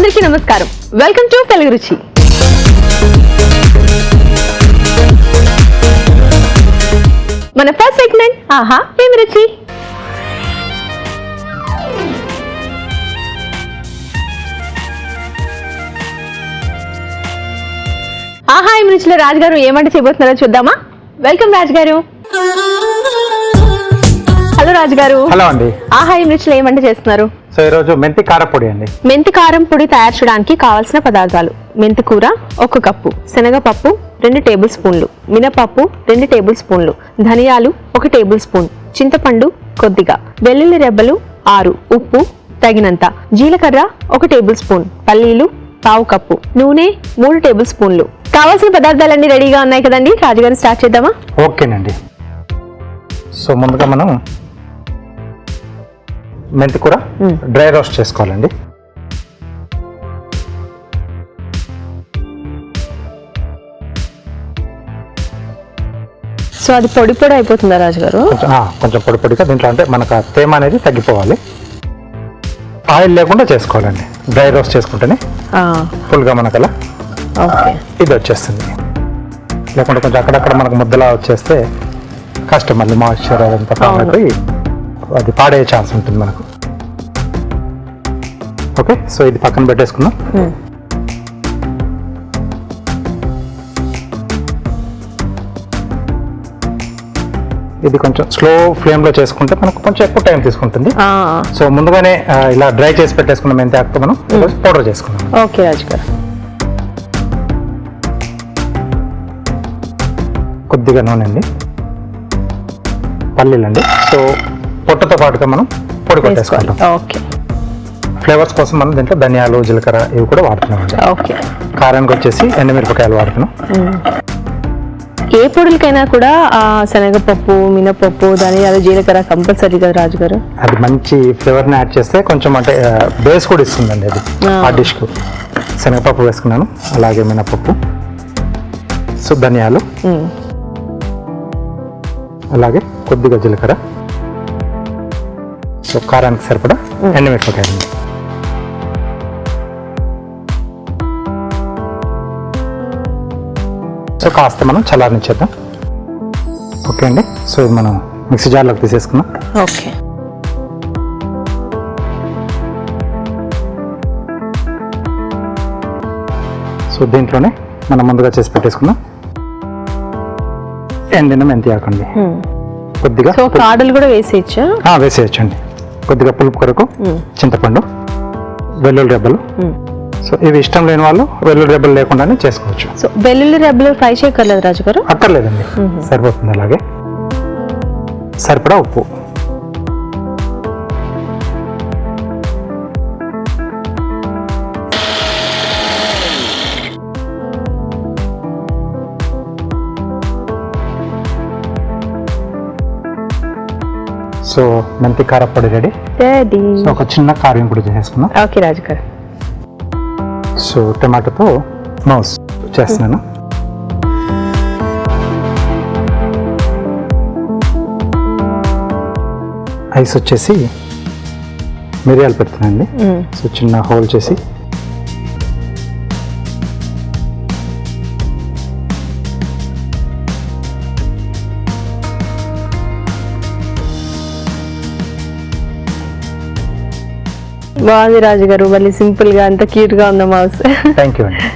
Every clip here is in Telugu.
అందరికీ నమస్కారం. వెల్కమ్ టు తెలుగు రుచి. మన ఫస్ట్ సెగ్మెంట్ ఆహా ఏమి రుచి. ఆహా ఏమి రుచిలో రాజు గారు ఏమంటే చేయబోతున్నారో చూద్దామా. వెల్కమ్ రాజు గారు. హలో రాజు గారు. హలో అండి. ఆహా ఏమి రుచిలో ఏమంటే చేస్తున్నారు? సో ఈరోజు మెంతి కారపొడి అండి. మెంతి కారం పొడి తయారు చేయడానికి కావాల్సిన పదార్థాలు: మెంతి కూర 1 కప్పు, శనగపప్పు 2 టేబుల్ స్పూన్లు, మినపప్పు 2 టేబుల్ స్పూన్లు, ధనియాలు 1 టేబుల్ స్పూన్, చింతపండు కొద్దిగా, వెల్లుల్లి రెబ్బలు 6, ఉప్పు తగినంత, జీలకర్ర 1 టేబుల్ స్పూన్, పల్లీలు 1/2 కప్పు, నూనె 3 టేబుల్ స్పూన్లు. కావాల్సిన పదార్థాలన్నీ రెడీగా ఉన్నాయి కదండి. రాజుగారు స్టార్ట్ చేద్దామా? ఓకేనండి. సో ముందుగా మనం మెంతి కూర డ్రై రోస్ట్ చేసుకోవాలండి. సో అది పొడి పొడి అయిపోతుందా రాజుగారు? కొంచెం పొడి పొడిగా దీంట్లో అంటే మనకు తేమ అనేది తగ్గిపోవాలి. ఆయిల్ లేకుండా చేసుకోవాలండి. డ్రై రోస్ట్ చేసుకుంటేనే ఫుల్గా మనకు అలా ఇది వచ్చేస్తుంది. లేకుంటే కొంచెం అక్కడక్కడ మనకు ముద్దలా వచ్చేస్తే కష్టం, మళ్ళీ మాయిశ్చర్ అదంతా పాడైపోయి అది పాడయ్యే ఛాన్స్ ఉంటుంది మనకు. ఓకే, సో ఇది పక్కన పెట్టేసుకుందాం. ఇది కొంచెం స్లో ఫ్లేమ్లో చేసుకుంటే మనకు కొంచెం ఎక్కువ టైం తీసుకుంటుంది. సో ముందుగానే ఇలా డ్రై చేసి పెట్టేసుకున్న మెంతి ఆకుతో మనం పౌడర్ చేసుకున్నాం. ఓకే రాజు గారు. కొద్దిగా నూనె అండి, పల్లీలండి. సో పొట్టుతో పాటుగా మనం పొడి కొట్టేసుకుంటాం. ఓకే. ఫ్లేవర్స్ కోసం మనం దీంట్లో ధనియాలు, జీలకర్ర ఇవి కూడా వాడుతున్నామండి. ఓకే. కారానికి వచ్చేసి ఎండుమిరపకాయలు వాడుతున్నాం. ఏ పొడులకైనా కూడా శనగపప్పు, మినపప్పు, ధనియాలు, జీలకర్ర కంపల్సరీ కదా రాజుగారు? అది మంచి ఫ్లేవర్ని యాడ్ చేస్తే కొంచెం అంటే బేస్ కూడా ఇస్తుందండి అది ఆ డిష్కు. శనగపప్పు వేసుకున్నాను, అలాగే మినపప్పు, సో ధనియాలు, అలాగే కొద్దిగా జీలకర్ర, సో కారానికి సరిపడా ఎండుమిరపకాయలు. సో కాస్త మనం చల్లారనిచ్చేద్దాం. ఓకే అండి. సో ఇది మనం మిక్సీ జార్లోకి తీసేసుకున్నాం. ఓకే. సో దీంట్లోనే మనం ముందుగా చేసి పెట్టేసుకున్నాం ఎండిన మెంతి ఆకండి. కొద్దిగా కాడలు కూడా వేసేయచ్చు. వేసేయచ్చండి. కొద్దిగా పులుపు కొరకు చింతపండు, వెల్లుల్లి రెబ్బలు. సో ఇవి ఇష్టం లేని వాళ్ళు వెల్లుల్లి రెబ్బలు లేకుండానే చేసుకోవచ్చు. సో వెల్లుల్లి రెబ్బలు ఫ్రై చేయక్కర్లేదు రాజు గారు? అక్కర్లేదండి, సరిపోతుంది. అలాగే సరిపడా ఉప్పు, సో మెంతి కారపొడి రెడీ. సో ఒక చిన్న కారం కూడా చేసేసుకున్నాం. ఓకే రాజు గారు. సో టమాటోతో మౌస్ చేస్తున్నాను. ఐస్ వచ్చేసి మిరియాలు పెడుతున్నానండి. సో చిన్న హోల్ చేసి బాగుంది రాజు గారు. మళ్ళీ సింపుల్ గా అంత క్యూట్ గా ఉంది మౌస్. థ్యాంక్ యూ అండి.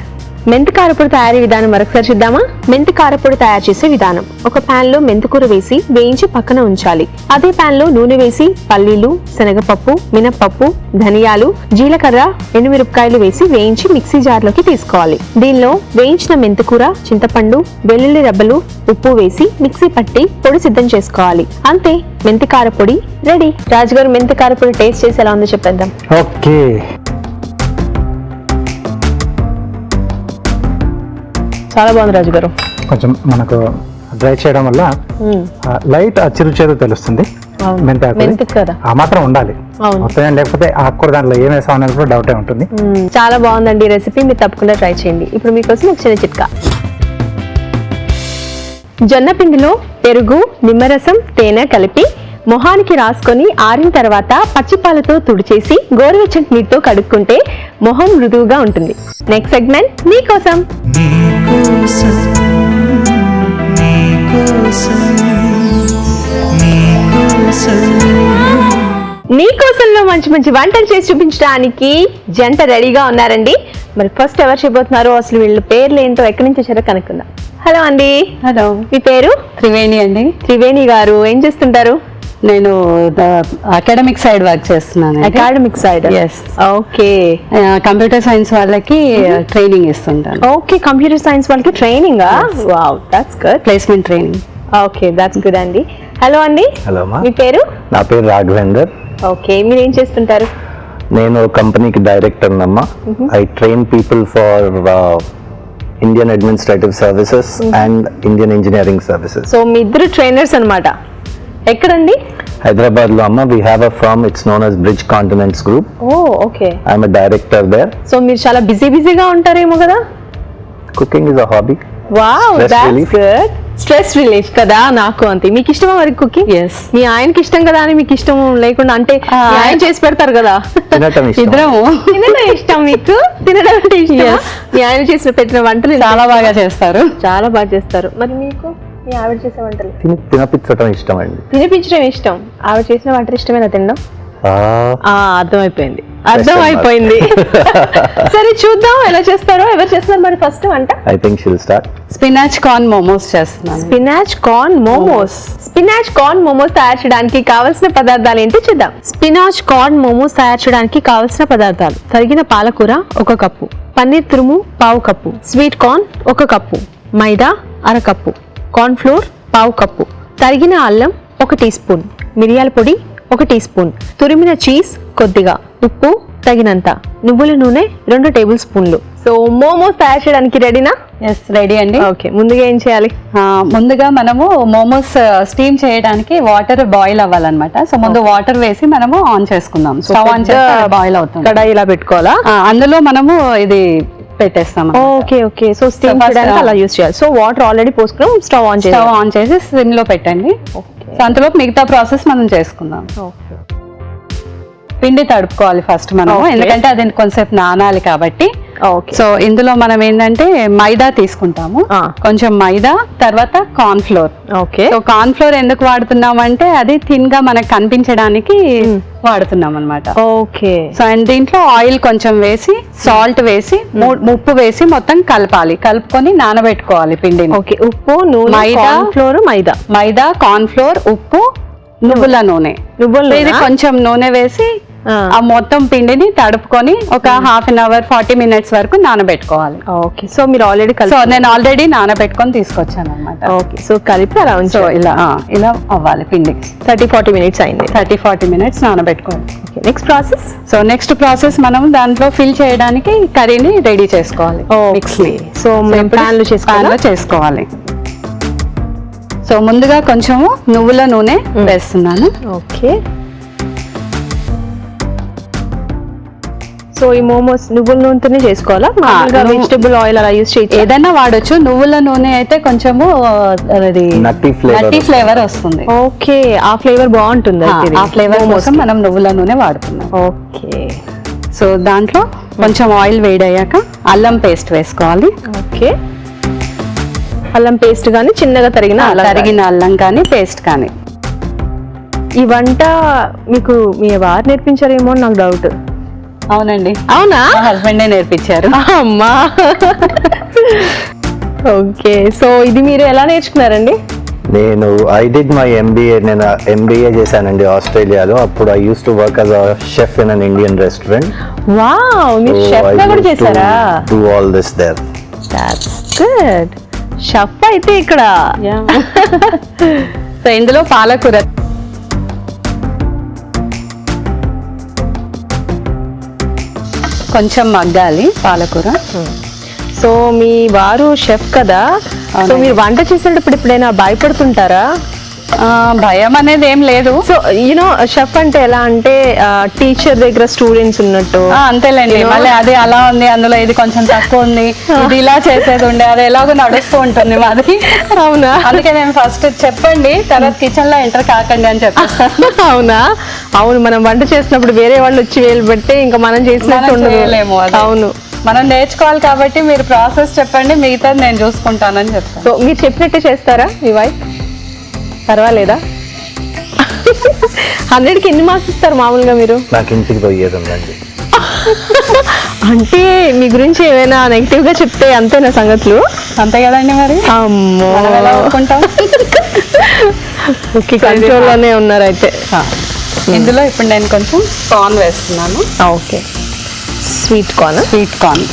మెంతి కారపొడి తయారీ విధానం మరొకసారి చూద్దామా. మెంతి కారపొడి తయారు చేసే విధానం: ఒక పాన్ లో మెంతి కూర వేసి వేయించి పక్కన ఉంచాలి. అదే పాన్ లో నూనె వేసి పల్లీలు, శనగపప్పు, మినపప్పు, ధనియాలు, జీలకర్ర, ఎండుమిరపకాయలు వేసి వేయించి మిక్సీ జార్ లోకి తీసుకోవాలి. దీనిలో వేయించిన మెంతి కూర, చింతపండు, వెల్లుల్లి రెబ్బలు, ఉప్పు వేసి మిక్సీ పట్టి పొడి సిద్ధం చేసుకోవాలి. అంతే, మెంతి కారపొడి రెడీ. రాజుగారు మెంతి కారపొడి టేస్ట్ చేసి ఎలా ఉందో చెప్పేద్దాం. ఓకే. చాలా బాగుంది రాజు గారు. కొంచెం మనకు డ్రై చేయడం వల్ల లైట్ చిరు చేదు తెలుస్తుంది. మెంతి కదా ఆ మాత్రం ఉండాలి. లేకపోతే ఆకుకూర దాంట్లో ఏం వేసాం అనేది కూడా డౌటే ఉంటుంది. చాలా బాగుందండి రెసిపీ, మీరు తప్పకుండా ట్రై చేయండి. ఇప్పుడు మీకోసం ఒక చిన్న చిట్కా: జొన్న పిండిలో పెరుగు, నిమ్మరసం, తేనె కలిపి మొహానికి రాసుకొని ఆరిన తర్వాత పచ్చిపాలతో తుడిచేసి గోరువెచ్చని నీటితో కడుక్కుంటే మొహం మృదువుగా ఉంటుంది. నెక్స్ట్ సెగ్మెంట్ మీకోసం. మీకోసంలో మంచి మంచి వంటలు చేసి చూపించడానికి జంట రెడీగా ఉన్నారండి. మరి ఫస్ట్ ఎవరు చెప్పబోతున్నారో, అసలు వీళ్ళ పేర్లు ఏంటో, ఎక్కడి నుంచి వచ్చారో కనుక్కుందాం. హలో అండి. హలో, మీ పేరు? త్రివేణి అండి. త్రివేణి గారు ఏం చేస్తుంటారు? నేను అకాడమిక్ సైడ్ వర్క్ చేస్తున్నాను. Academic side? Yes. Okay. Computer science వాళ్ళకి ట్రైనింగ్ ఇస్తుంటాను. ఓకే, కంప్యూటర్ సైన్స్ వాళ్ళకి training. Wow, that's good. Placement training. Okay, that's good అండి. హలో అండి. హలో మా. మీ పేరు? నా పేరు రాఘవేందర్. ఓకే, మీరు ఏం చేస్తుంటారు? నేను కంపెనీకి డైరెక్టర్ అమ్మా. I train people for Indian administrative services and Indian engineering services. So మీ ఇద్దరు ట్రైనర్స్ అన్నమాట. ఎక్కడండి? హైదరాబాద్ లో అమ్మా. We have a firm, it's known as Bridge Continents Group. Oh okay. I'm a director there. So మీరు చాలా బిజీగా ఉంటారేమో కదా? Cooking is a hobby. Wow, Stress that's relief. Good. Stress relief కదా. నాకు అంతే. మీకు ఇష్టమా మరి కుకింగ్? ఎస్. మీ ఆయనకి ఇష్టం కదా అని మీకు ఇష్టం లేకుండా, అంటే మీ ఆయన చేసి పెడతారు కదా? తినటం ఇష్టం. ఇద్దరము తినడం ఇష్టం మీకు? తినడం అంటే ఇష్టం? Yes. మీ ఆయన చేసిన పెట్టిన వంటలు చాలా బాగా చేస్తారు. చాలా బాగా చేస్తారు. మరి మీకు మీ ఆవిడ చేసే వంటలు? తినిపించటం ఇష్టం అండి. తినిపించడం ఇష్టం. ఆవిడ చేసిన వంటలు ఇష్టమేనా తినడం? అర్థమైపోయింది. సరే చూద్దాం ఎలా చేస్తారో. ఎవరు చేస్తున్నారు మరి ఫస్ట్ వంట? I think she'll start. Spinach corn momos చేస్తున్నాను. Spinach corn momos. Spinach corn momos తయారు చేయడానికి కావలసిన పదార్థాలు ఏంటో చూద్దాం. స్పినాచ్ కార్న్ మోమోస్ తయారు చేయడానికి కావలసిన పదార్థాలు: తరిగిన పాలకూర 1 కప్పు, పన్నీర్ తురుము 1/2 కప్పు, స్వీట్ కార్న్ 1 కప్పు, మైదా 1/2 కప్పు, కార్న్ ఫ్లోర్ 1/2 కప్పు, తరిగిన అల్లం 1 టీ స్పూన్, మిరియాల పొడి 1 టీ స్పూన్, తురిమిన చీజ్ కొద్దిగా, ఉప్పు తగినంత, నువ్వుల నూనె 2 టేబుల్ స్పూన్లు. సో మోమోస్ తయారు చేయడానికి రెడీనా? ఎస్, రెడీ అండి. ఓకే, ముందుగా ఏం చేయాలి? ముందుగా మనము మోమోస్ స్టీమ్ చేయడానికి వాటర్ బాయిల్ అవ్వాలన్నమాట. సో ముందు వాటర్ వేసి మనము ఆన్ చేసుకుందాం. స్టవ్ ఆన్ చేస్తే బాయిల్ అవుతుంది. కడాయి ఇలా పెట్టుకోవాలా? అందులో మనము ఇది పెట్టేస్తాం. Okay okay. సో స్టీమ్ చేయడానికి అలా యూస్ చేయాలి. సో వాటర్ ఆల్రెడీ పోసుకున్నాం, స్టవ్ ఆన్ చేసి సిమ్ లో పెట్టండి. సో అంతలో మిగతా ప్రాసెస్ మనం చేసుకుందాం. పిండి తడుపుకోవాలి ఫస్ట్ మనం, ఎందుకంటే అది కొంచెంసేపు నానాలి కాబట్టి. సో ఇందులో మనం ఏంటంటే మైదా తీసుకుంటాము. కొంచెం మైదా, తర్వాత corn flour. Okay. So corn flour ఎందుకు వాడుతున్నాం అంటే అది థిన్ గా మనకు కనిపించడానికి వాడుతున్నాం అనమాట. ఓకే. సో అండ్ దీంట్లో ఆయిల్ కొంచెం వేసి, సాల్ట్ వేసి, ఉప్పు వేసి మొత్తం కలపాలి. కలుపుకొని నానబెట్టుకోవాలి పిండిని. ఓకే. ఉప్పు, నూనె, మైదా, ఫ్లోర్, మైదా, కార్న్ ఫ్లోర్, ఉప్పు, నువ్వుల నూనె. ఇది కొంచెం నూనె వేసి ఆ మొత్తం పిండిని తడుపుకొని ఒక హాఫ్ అన్ అవర్ 40 మినిట్స్ వరకు నానబెట్టుకోవాలి. ఓకే. సో మీరు ఆల్రెడీ నేను ఆల్రెడీ నానబెట్టుకొని తీసుకొచ్చాను అనమాట. ఓకే. సో కలిపి అలా సో ఇలా అవ్వాలి పిండి. 30-40 మినిట్స్ అయింది. 30-40 మినిట్స్ నానబెట్టుకోవాలి. Next process? So next process మనం దాంట్లో ఫిల్ చేయడానికి కర్రీని రెడీ చేసుకోవాలి. సో ప్యాన్ లో చేసుకోవాలి. సో ముందుగా కొంచెము నువ్వుల నూనె వేస్తున్నాను. ఓకే. సో ఈ మోమోస్ నువ్వుల నూనెతోనే చేసుకోవాలా? వెజిటబుల్ ఆయిల్ అలా యూస్ చేయొచ్చు? ఏదైనా వాడొచ్చు. నువ్వుల నూనె అయితే కొంచెము నట్టి ఫ్లేవర్ వస్తుంది. ఓకే, ఆ ఫ్లేవర్ బాగుంటుంది. ఆ ఫ్లేవర్ కోసం మనం నువ్వుల నూనె వాడుతున్నాం. ఓకే. సో దాంట్లో కొంచెం ఆయిల్ వేడయ్యాక అల్లం పేస్ట్ వేసుకోవాలి. ఓకే. అల్లం పేస్ట్ కానీ చిన్నగా తరిగిన అల్లం కానీ పేస్ట్ కానీ. ఈ వంట మీకు మీ వారు నేర్పించారేమో నాకు డౌట్. అవునండి. అవునా? హస్బెండే నేర్పించారు. అమ్మా. ఓకే. సో ఇది మీరు ఎలా నేర్చుకున్నారండి? నేను నేను ఎంబీఏ చేశానండి ఆస్ట్రేలియాలో. అప్పుడు I use to work as a chef in an Indian restaurant. Wow, మీరు షెఫ్ గా కూడా చేశారా? Do all this there. That's good. Chef అయితే ఇక్కడ. సో ఇందులో పాలకూర కొంచెం మగ్గాలి. పాలకూర. సో మీ వారు షెఫ్ కదా, సో మీరు వంట చేసేటప్పుడు ఎప్పుడైనా భయపడుతుంటారా? భయం అనేది ఏం లేదు. సో యూనో షెఫ్ అంటే ఎలా అంటే టీచర్ దగ్గర స్టూడెంట్స్ ఉన్నట్టు. అంతేలేండి, మళ్ళీ అది అలా ఉంది, అందులో ఇది కొంచెం తక్కువ ఉంది, ఇది ఇలా చేసేది ఉండే, అది ఎలాగో నడుస్తూ ఉంటుంది మాది. అవునా? అందుకే నేను ఫస్ట్ చెప్పండి, తర్వాత కిచెన్ లో ఎంటర్ కాకండి అని చెప్పేస్తాను. అవునా? అవును, మనం వంట చేసినప్పుడు వేరే వాళ్ళు వచ్చి వేలు పెడితే ఇంకా మనం చేసినట్టు ఉండదు. చేయలేము అది. అవును, మనం నేర్చుకోవాలి కాబట్టి మీరు ప్రాసెస్ చెప్పండి, మిగతాది నేను చూసుకుంటానని చెప్తాను. సో మీరు చెప్పినట్టే చేస్తారా మీ వైఫ్? పర్వాలేదా? 100కి ఎన్ని మార్క్స్ ఇస్తారు మామూలుగా మీరు? నాకు ఇంటికి పోయేది ఉందండి. అంటే మీ గురించి ఏమైనా నెగిటివ్ గా చెప్తే అంతేనా సంగతులు? అంతే కదండి మరి. అమ్మో, మనం ఎలా ఒప్పుకుంటాం? ఓకే, కంట్రోల్ లోనే ఉన్నారు అయితే. ఇందులో ఇప్పుడు నేను కొంచెం కార్న్ వేస్తున్నాను. Okay, sweet corn. Sweet corn.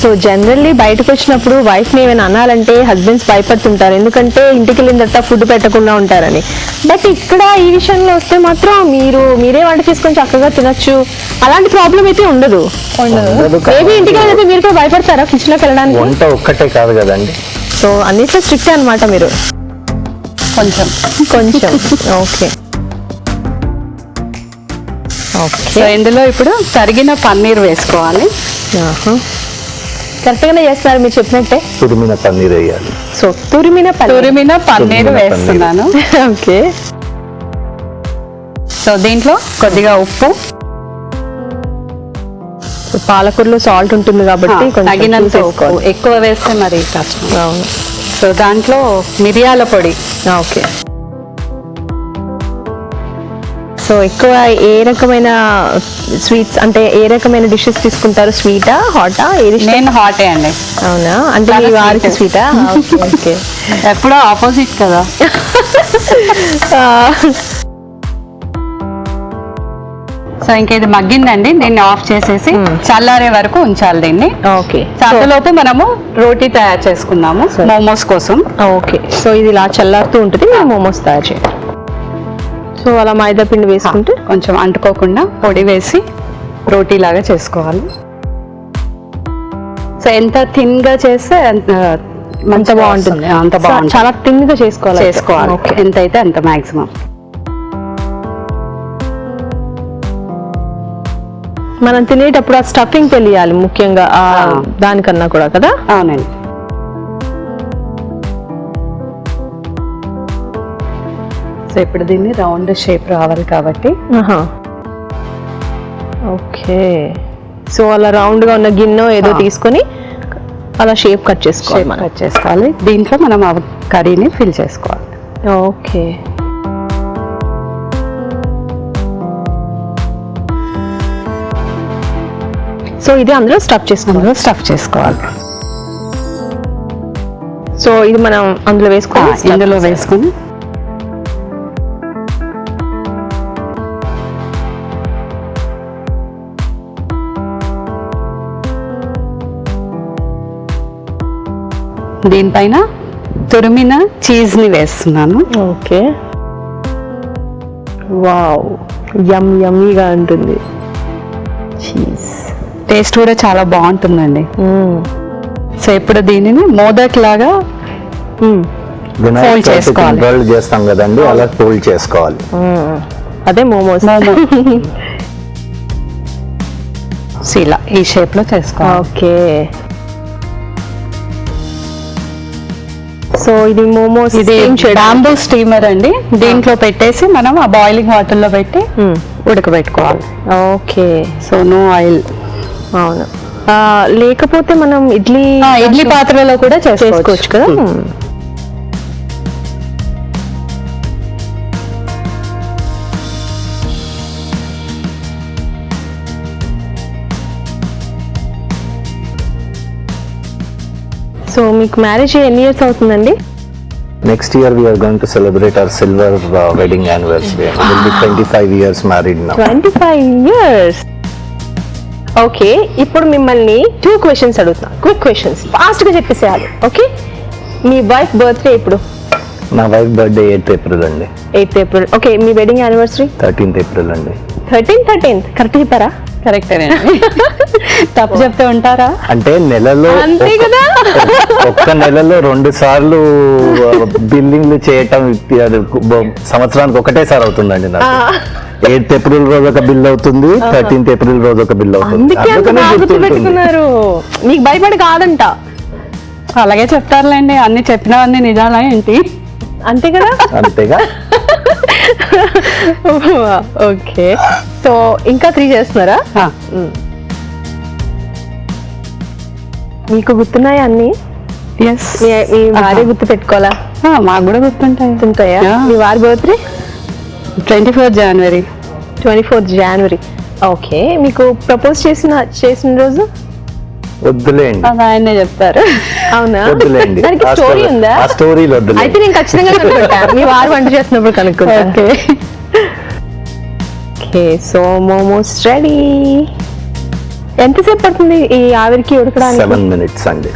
So generally బయటకు వచ్చినప్పుడు వైఫ్ ని ఏమైనా అనాలంటే హస్బెండ్స్ భయపడుతుంటారు, ఎందుకంటే ఇంటికి వెళ్ళిన తర్వాత ఫుడ్ పెట్టకుండా ఉంటారని. బట్ ఇక్కడ ఈ విషయంలో వస్తే మాత్రం మీరే వంట చేసుకొని చక్కగా తినొచ్చు, అలాంటి ప్రాబ్లం అయితే ఉండదు. మేబీ ఇంటికి వెళ్ళితే మీరు కూడా భయపడతారా కిచెన్ లోకి వెళ్ళడానికి? వంట ఒక్కటే కాదు కదండి. సో అన్నిట్లో స్ట్రిక్ట్ అనమాట మీరు. కొంచెం ఓకే ఓకే. సో ఇందులో ఇప్పుడు తరిగిన పన్నీర్ వేసుకోవాలి. కరెక్ట్ గానే చేస్తున్నారు మీరు చెప్పినట్టే. తురిమిన పన్నీర్ వేయాలి. సో తురిమిన పన్నీర్ వేస్తున్నాను. ఓకే. సో దీంట్లో కొద్దిగా ఉప్పు, పాలకూరలో సాల్ట్ ఉంటుంది కాబట్టి తగినంత ఉప్పు, ఎక్కువ వేస్తే మరి కష్టం. అవును. సో దాంట్లో మిరియాల పొడి. ఓకే. సో ఎక్కువ ఏ రకమైన స్వీట్స్ అంటే ఏ రకమైన డిషెస్ తీసుకుంటారు? స్వీటా, హాటా? నేను హాటే అండి. అవునా? అంటే మీ వారికి స్వీటా? ఓకే. ఎప్పుడో ఆపోజిట్ కదా. సో ఇంకా ఇది మగ్గిందండి, దీన్ని ఆఫ్ చేసేసి చల్లారే వరకు ఉంచాలి దీన్ని. ఓకే. అంతలోపు మనము రోటీ తయారు చేసుకుందాము మోమోస్ కోసం. ఓకే. సో ఇది ఇలా చల్లారుతూ ఉంటుంది, మేము మోమోస్ తయారు చేయాలి. సో అలా మైదా పిండి వేసుకుంటే కొంచెం అంటుకోకుండా పొడి వేసి రోటీ లాగా చేసుకోవాలి. సో ఎంత థిన్ గా చేస్తే అంత బాగుంటుంది. అంత బాగుంటుంది. చాలా థిన్ గా చేసుకోవాలి. ఎంత అయితే అంత మాక్సిమం. మనం తినేటప్పుడు ఆ స్టఫింగ్ తెలియాలి ముఖ్యంగా దానికన్నా కూడా కదా. అవునండి. సో ఇప్పుడు దీన్ని రౌండ్ షేప్ రావాలి కాబట్టి. ఓకే. సో అలా రౌండ్ గా ఉన్న గిన్నె ఏదో తీసుకొని అలా షేప్ కట్ చేసుకోవాలి. దీంట్లో మనం ఆ కర్రీని ఫిల్ చేసుకోవాలి. ఓకే. సో ఇది అందులో స్టఫ్ చేసుకోవాలి. సో ఇది మనం అందులో వేసుకొని దీనిపైన తురిమిన చీజ్ ని వేస్తున్నాను. ఓకే. వావ్, యమ్మీగా ఉంటుంది. చీజ్ టేస్ట్ కూడా చాలా బాగుంటుందండి. సో ఇప్పుడు దీనిని మోదక్ లాగా ఫోల్డ్ చేసుకోవాలి. చేస్తాం కదండి, అలా ఫోల్డ్ చేసుకోవాలి. అదే మోమోస్. ఇలా ఈ షేప్ లో చేసుకోవాలి. ఓకే. సో ఇది మోమోస్, ఇది బాంబూ స్టీమర్ అండి. దీంట్లో పెట్టేసి మనం ఆ బాయిలింగ్ వాటర్ లో పెట్టి ఉడకబెట్టుకోవాలి. ఓకే. So no oil. అవును. లేకపోతే మనం ఇడ్లీ పాత్రలో కూడా చేసుకోవచ్చు కదా. సో మీకు మ్యారేజ్ ఎన్ని ఇయర్స్ అవుతుందండి? Next year we are going to celebrate our silver wedding anniversary. We'll be 25 years married now. 25 years. Okay. ఇప్పుడు మిమ్మల్ని 2 questions అడుగుతున్నా. క్విక్ క్వశ్చన్స్, ఫాస్ట్ గా చెప్పేసేయాలి. ఓకే. మీ వైఫ్ బర్త్డే ఎప్పుడు? నా వైఫ్ బర్త్డే 8th April అండి. 8th April. ఓకే. మీ వెడ్డింగ్ యానివర్సరీ? 13th April అండి. 13th కరెక్ట్ చెప్పారా? కరెక్టేనండి. తప్పు చెప్తే ఉంటారా? అంటే నెలలో అంతే కదా. ఒక్క నెలలో 2 సార్లు బిల్లింగ్లు చేయటం అది సంవత్సరానికి ఒకటేసారి అవుతుందండి నాకు. 8th ఏప్రిల్ రోజు ఒక బిల్ అవుతుంది, 13th ఏప్రిల్ రోజు ఒక బిల్ అవుతుంది. అందుకే అంత అందుకనే బాగా గుర్తుంటుంది. గుర్తుపెట్టుకున్నారు. మీకు భయపడి కాదంట. అలాగే చెప్తారులేండి, అన్ని చెప్పినవన్నీ నిజాలా ఏంటి? అంతే కదా. అంతేగా. ఓకే, సో ఇంకా 3 చేస్తున్నారా? ఆ, మీకు గుర్తున్నాయా అన్ని? yes. మీ భార్య గుర్తు పెట్టుకోవాలా? మాకు కూడా గుర్తుంటాయి. గుర్తుంటాయా? Yeah. మీ వారి birthday 24th January. 24th January. Okay, మీకు ప్రపోజ్ చేసిన రోజు? వద్దులేండి, అది ఆయనే చెప్తారు. అవునా? వద్దులేండి. దానికి స్టోరీ ఉందా? ఆ స్టోరీలు అయితే వద్దులేండి. నేను ఖచ్చితంగా కనుక్కుంటా. మీ వారు వంట చేసినప్పుడు కనుక్కుంటా. Okay. Okay, so momos ready. ఎంతసేపు పడుతుంది ఈ ఆవిరికి ఉడకడానికి? 7 minutes అండి.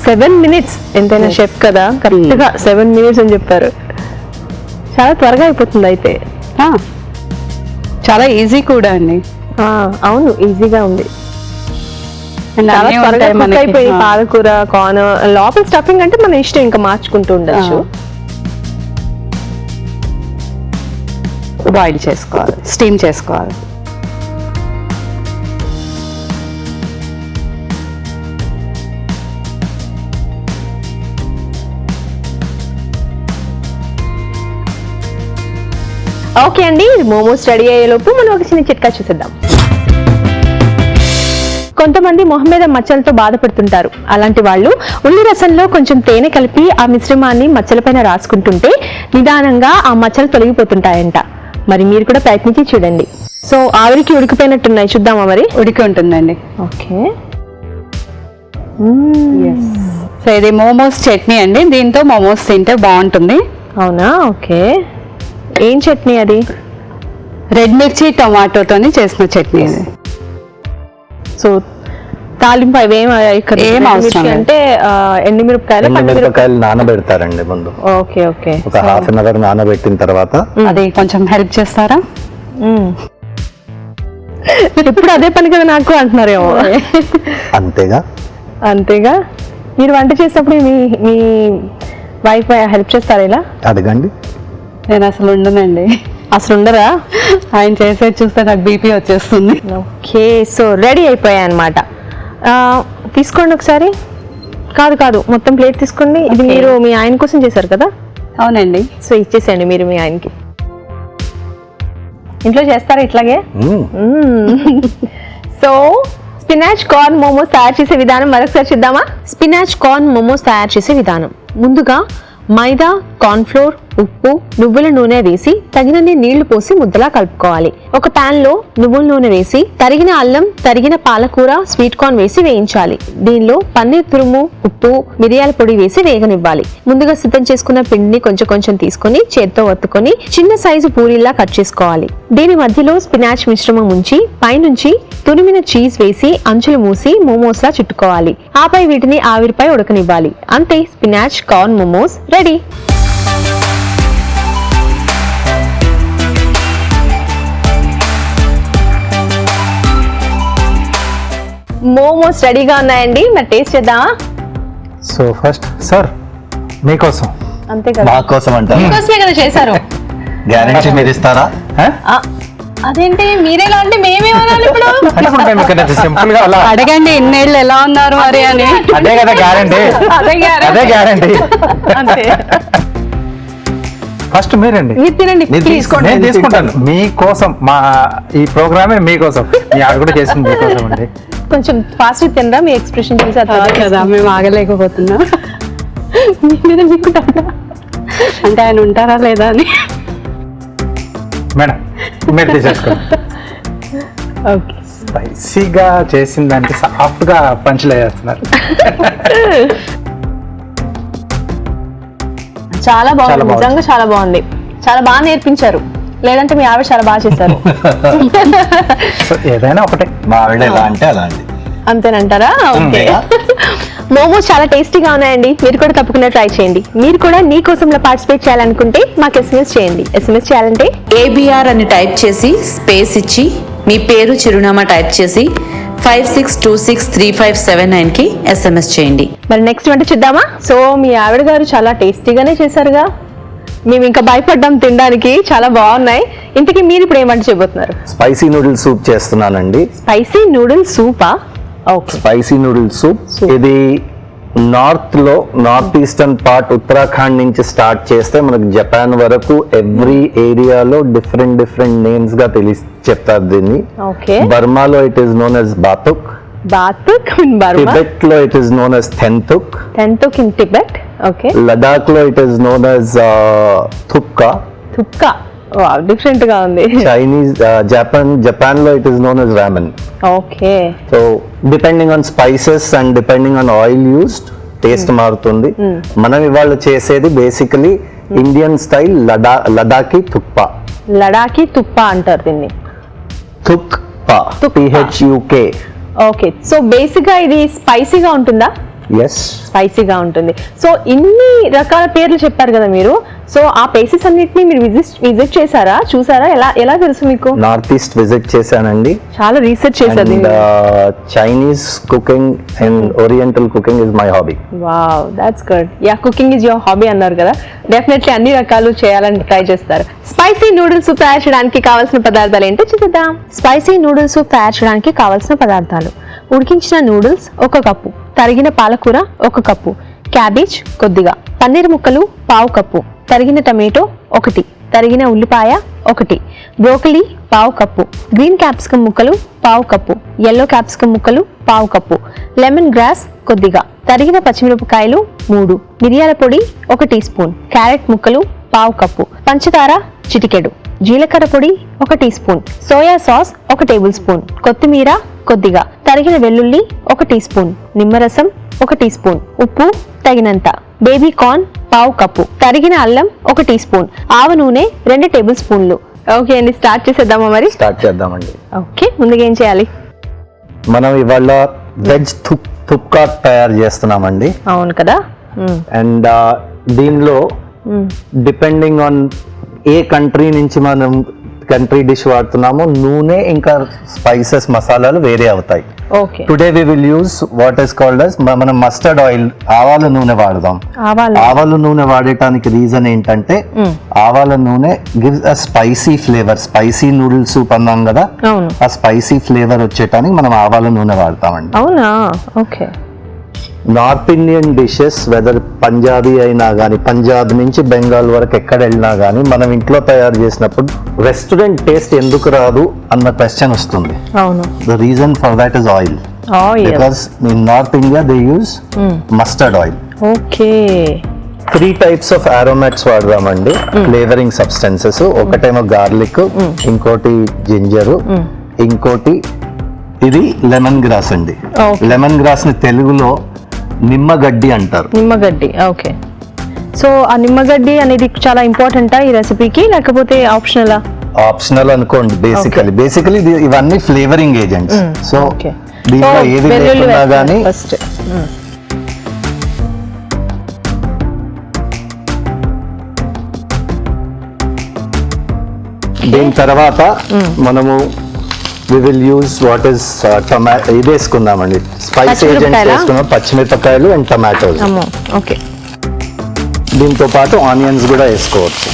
7 minutes. ఎంతైనా షెఫ్ కదా, కరెక్ట్ గా 7 minutes అని చెప్పారు. చాలా త్వరగా అయిపోతుంది అయితే. ఆ, చాలా ఈజీ కూడా అండి. అవును, ఈజీగా ఉంది. And చాలా అన్నీ త్వరగా ఉంటాయి cook మనకి. అయిపోయి ఆ. పాలకూర, కార్న్, లోపల స్టఫింగ్ అంటే మన ఇష్టం, ఇంకా మార్చుకుంటూ ఉండొచ్చు. బాయిల్ చేసుకోవాలి, స్టీమ్ చేసుకోవాలి. ఓకే అండి, మోమోస్ రెడీ అయ్యేలోపు మనం ఒక చిన్న చిట్కా చూసేద్దాం. కొంతమంది మొహం మీద మచ్చలతో బాధపడుతుంటారు. అలాంటి వాళ్ళు ఉల్లి రసంలో కొంచెం తేనె కలిపి ఆ మిశ్రమాన్ని మచ్చలపైన రాసుకుంటుంటే నిదానంగా ఆ మచ్చలు తొలగిపోతుంటాయంట. మరి మీరు కూడా ప్రయత్నించి చూడండి. సో ఆవిరికి ఉడికిపోయినట్టున్నాయి, చూద్దామా మరి? ఉడికి ఉంటుందండి. ఓకే. సో ఇది మోమోస్ చట్నీ అండి, దీంతో మోమోస్ తింటే బాగుంటుంది. అవునా? ఓకే. ఏం చట్నీ అది? రెడ్ మిర్చి టొమాటోతోని చేసిన చట్నీ ఇది. సో తాలింపు అవేం ఏం అవసరం లేదు. అంటే ఎండుమిరపకాయలు, మిరపకాయలు నానబెడతారండి ముందు. Okay okay. ఒక ½ an hour నానబెట్టిన తర్వాత అది కొంచెం హెల్ప్ చేస్తారా? ఇప్పుడు అదే పని కదా నాకు అంటున్నారేమో. అంతేగా. అంతేగా. మీరు వంట చేసినప్పుడు మీ వైఫ్ హెల్ప్ చేస్తారా ఇలా? అడగండి. నేను అసలు ఉండనండి. అసలు ఉండరా? ఆయన చేసేది చూస్తే నాకు బీపీ వచ్చేస్తుంది. ఓకే, సో రెడీ అయిపోయాయి అనమాట. తీసుకోండి ఒకసారి. కాదు, మొత్తం ప్లేట్ తీసుకోండి. ఇది మీరు మీ ఆయన కోసం చేశారు కదా? అవునండి. సో ఇచ్చేసేయండి మీరు మీ ఆయనకి. ఇంట్లో చేస్తారా ఇట్లాగే? సో స్పినాచ్ కార్న్ మోమోస్ తయారు చేసే విధానం మరొకసారి చూద్దామా? స్పినాచ్ కార్న్ మోమోస్ తయారు చేసే విధానం. ముందుగా మైదా, కార్న్ఫ్లోర్, ఉప్పు, నువ్వుల నూనె వేసి తగినన్ని నీళ్లు పోసి ముద్దలా కలుపుకోవాలి. ఒక పాన్ లో నువ్వుల నూనె వేసి తరిగిన అల్లం, తరిగిన పాలకూర, స్వీట్ కార్న్ వేసి వేయించాలి. దీనిలో పన్నీర్ తురుము, ఉప్పు, మిరియాల పొడి వేసి వేగనివ్వాలి. ముందుగా సిద్ధం చేసుకున్న పిండిని కొంచెం కొంచెం తీసుకొని చేత్తో ఒత్తుకొని చిన్న సైజు పూరీల్లా కట్ చేసుకోవాలి. దీని మధ్యలో స్పినాచ్ మిశ్రమం ఉంచి పైనుంచి తురిమిన చీజ్ వేసి అంచులు మూసి మోమోస్ లా చుట్టుకోవాలి. ఆపై వీటిని ఆవిరిపై ఉడకనివ్వాలి. అంతే, spinach corn momos ready. Momos రెడీగా ఉన్నాయండి, మరి టేస్ట్ చేద్దామా? సో ఫస్ట్ సార్ మీకోసం. అంతే కదా, మా కోసం అంటారు. మీకోసమే కదా చేశారు. గ్యారెంటీ మీరు ఇస్తారా? అదేంటి మీరేలా అంటే మేమేమనాలి ఇప్పుడు? అంటే ఇప్పుడు మేము ఇక్కడ సింపుల్ గా అలా అడగండి ఇన్నేళ్ళు ఎలా ఉన్నారు మరి అని. అదే కదా గ్యారెంటీ. అదే గ్యారెంటీ. అంతే. ఫస్ట్ మీరండి. మీరు తినండి, మీరు తీసుకోండి. నేను తీసుకుంటాను మీకోసం. మా ఈ ప్రోగ్రామే మీకోసం. మీ ఆవిడ కూడా చేసింది మీకోసం అండి. కొంచెం ఫాస్ట్ తినరా, మీ ఎక్స్ప్రెషన్ చూసి కదా మేము ఆగలేకపోతున్నాం. మీ మీద మీకు డౌట్? అంటే ఆయన ఉంటారా లేదా అని. మేడం మీరు తీసేసుకోండి. ఓకే. స్పైసీగా చేసిన దానికి సాఫ్ట్ గా పంచులు వేస్తున్నారు. చాలా బాగుంది, చాలా బాగుంది. నిజంగా చాలా బాగుంది. చాలా బాగా నేర్పించారు, లేదంటే మీ ఆవిడ చాలా బాగా చేశారు. సో ఏదైనా ఒకటే. మా ఆవిడ ఎలా అంటే అలా అండి. అంతేనంటారా? ఓకే. మోమోస్ చాలా టేస్టీగా ఉన్నాయండి, మీరు కూడా తప్పకుండా ట్రై చేయండి. మీరు కూడా నీ కోసంలో పార్టిసిపేట్ చేయాలనుకుంటే మాకు SMS చేయండి. SMS చేయాలంటే ABR అని టైప్ చేసి స్పేస్ ఇచ్చి మీ పేరు చిరునామా టైప్ చేసి 56263579కి SMS చేయండి. మరి నెక్స్ట్ వంట చూద్దామా? సో మీ ఆవిడ గారు చాలా టేస్టీగానే చేశారుగా, మేము ఇంకా భయపడ్డాం తినడానికి. చాలా బాగున్నాయి. ఇంతకీ మీరు ఇప్పుడు ఏమంటే చేయబోతున్నారు? స్పైసీ నూడిల్ సూప్ చేస్తున్నానండి. స్పైసీ నూడిల్ సూపా? ఓకే. స్పైసీ నూడిల్ సూప్ ఇది నార్త్ ఈస్టర్న్ పార్ట్ ఉత్తరాఖండ్ నుంచి స్టార్ట్ చేస్తే మనకు జపాన్ వరకు ఎవ్రీ ఏరియాలో డిఫరెంట్ నేమ్స్ గా చెప్తారు దీన్ని. Okay. బర్మాలో it is known as బాతుక్. బాతుక్ in Burma. Tibet లో it is known as తెంతుక్. తెంతుక్ in Tibet. Okay. Ladakh లో it is known as థుప్కా. థుప్కా. Different గా ఉంది. చైనీస్ జపాన్ లో it is known as ramen. Okay. So depending on spices and depending on oil used taste మారుతుంది. మనం ఇవాళ చేసేది బేసికలీ ఇండియన్ స్టైల్ లడాకి తుప్పా. లడాకి తుప్పా అంటారు దీన్ని. తుక్పా. తుక్పా. PHUK. ఓకే. సో బేసిక్ గా ఇది స్పైసీగా ఉంటుందా? ఎస్, స్పైసీగా ఉంటుంది. సో ఇన్ని రకాల పేర్లు చెప్పారు కదా మీరు. సో ఆ ప్లేసెస్ అన్నిటిని మీరు విజిట్ చేశారా, చూసారా? ఎలా తెలుసు మీకు? నార్త్ ఈస్ట్ విజిట్ చేశానండి. చాలా రీసెర్చ్ చేశారు. Chinese cooking and oriental cooking is my hobby. Wow, that's good. Yeah, cooking is your hobby అన్నారు కదా. డెఫినెట్లీ అన్ని రకాలు చేయాలని ట్రై చేస్తారు. స్పైసీ నూడిల్స్ సూప్ తయారు చేయడానికి కావాల్సిన పదార్థాలు ఏంటో చూద్దాం. స్పైసీ నూడిల్స్ సూప్ తయారు చేయడానికి కావాల్సిన పదార్థాలు: ఉడికించిన నూడిల్స్ 1 కప్పు, తరిగిన పాలకూర 1 కప్పు, క్యాబేజ్ కొద్దిగా, పన్నీర్ ముక్కలు 1/2 కప్పు, తరిగిన టమాటో 1, తరిగిన ఉల్లిపాయ 1, బ్రోకలీ 1/2 కప్పు, గ్రీన్ క్యాప్సికమ్ ముక్కలు 1/2 కప్పు, ఎల్లో క్యాప్సికమ్ ముక్కలు 1/2 కప్పు, లెమన్ గ్రాస్ కొద్దిగా, తరిగిన పచ్చిమిరపకాయలు 3, మిరియాల పొడి 1 టీ స్పూన్, క్యారెట్ ముక్కలు 1/2 కప్పు, పంచదార చిటికెడు, జీలకర్ర పొడి 1 teaspoon, soya sauce 1 tablespoon, కొత్తిమీర కొద్దిగా, తరిగిన వెల్లుల్లి 1 టీ స్పూన్, నిమ్మరసం 1 టీ స్పూన్, ఉప్పు తగినంత, బేబీ కార్న్ 1/2 కప్పు, తరిగిన అల్లం 1 టీ స్పూన్, ఆవ నూనె 2 టేబుల్ స్పూన్లు. ఓకే అండి, స్టార్ట్ చేసేద్దామా మరి? స్టార్ట్ చేద్దామండి. ఓకే, ముందుగా ఏం చేయాలి? మనం ఇవాళ వెజ్ తుప్కా తయారు చేస్తున్నామండి. అవును కదా. అండ్ దీనిలో డిపెండింగ్ ఆన్ ఏ కంట్రీ నుంచి మనం కంట్రీ డిష్ వాడుతున్నామో నూనె ఇంకా స్పైసెస్ మసాలాలు వేరే అవుతాయి. Okay. Today we will use what is called as మనం మస్టర్డ్ ఆయిల్, ఆవాల నూనె వాడదాం. ఆవాల నూనె వాడటానికి రీజన్ ఏంటంటే ఆవాల నూనె gives a spicy flavour. Spicy noodle soup అన్నాం కదా, ఆ స్పైసీ ఫ్లేవర్ వచ్చేటానికి మనం ఆవాల నూనె వాడతామండి. అవునా? Okay. North Indian dishes whether Punjabi అయినా కానీ, పంజాబ్ నుంచి బెంగాల్ వరకు ఎక్కడ వెళ్ళినా కానీ మనం ఇంట్లో తయారు చేసినప్పుడు రెస్టారెంట్ టేస్ట్ ఎందుకు రాదు అన్న క్వశ్చన్ వస్తుంది. అవును. The reason for that is oil. Because in north India they use mustard oil. Okay. 3 types of aromates వాడదామండి, ఫ్లేవరింగ్ సబ్స్టెన్సెస్. ఒకటేమో గార్లిక్, ఇంకోటి జింజర్, ఇంకోటి ఇది లెమన్ గ్రాస్ అండి. లెమన్ గ్రాస్ ని తెలుగులో నిమ్మగడ్డి అంటారు. నిమ్మగడ్డి. ఓకే. సో ఆ నిమ్మగడ్డి అనేది చాలా ఇంపార్టెంటా ఈ రెసిపీకి, లేకపోతే ఆప్షనలా? ఆప్షనల్ అనుకోండి. బేసికలీ ఇవన్నీ ఫ్లేవరింగ్ ఏజెంట్స్. సో దీంట్లో ఏది లేకున్నా కానీ ఫస్ట్ దీని తర్వాత మనము we will use what is tomato. ఇది వేసుకుందామండి, స్పైస్ ఏజెంట్స్ వేసుకున్నాం, పచ్చిమిరపకాయలు అండ్ టమాటోస్. ఓకే. దీంతో పాటు ఆనియన్స్ కూడా వేసుకోవచ్చు.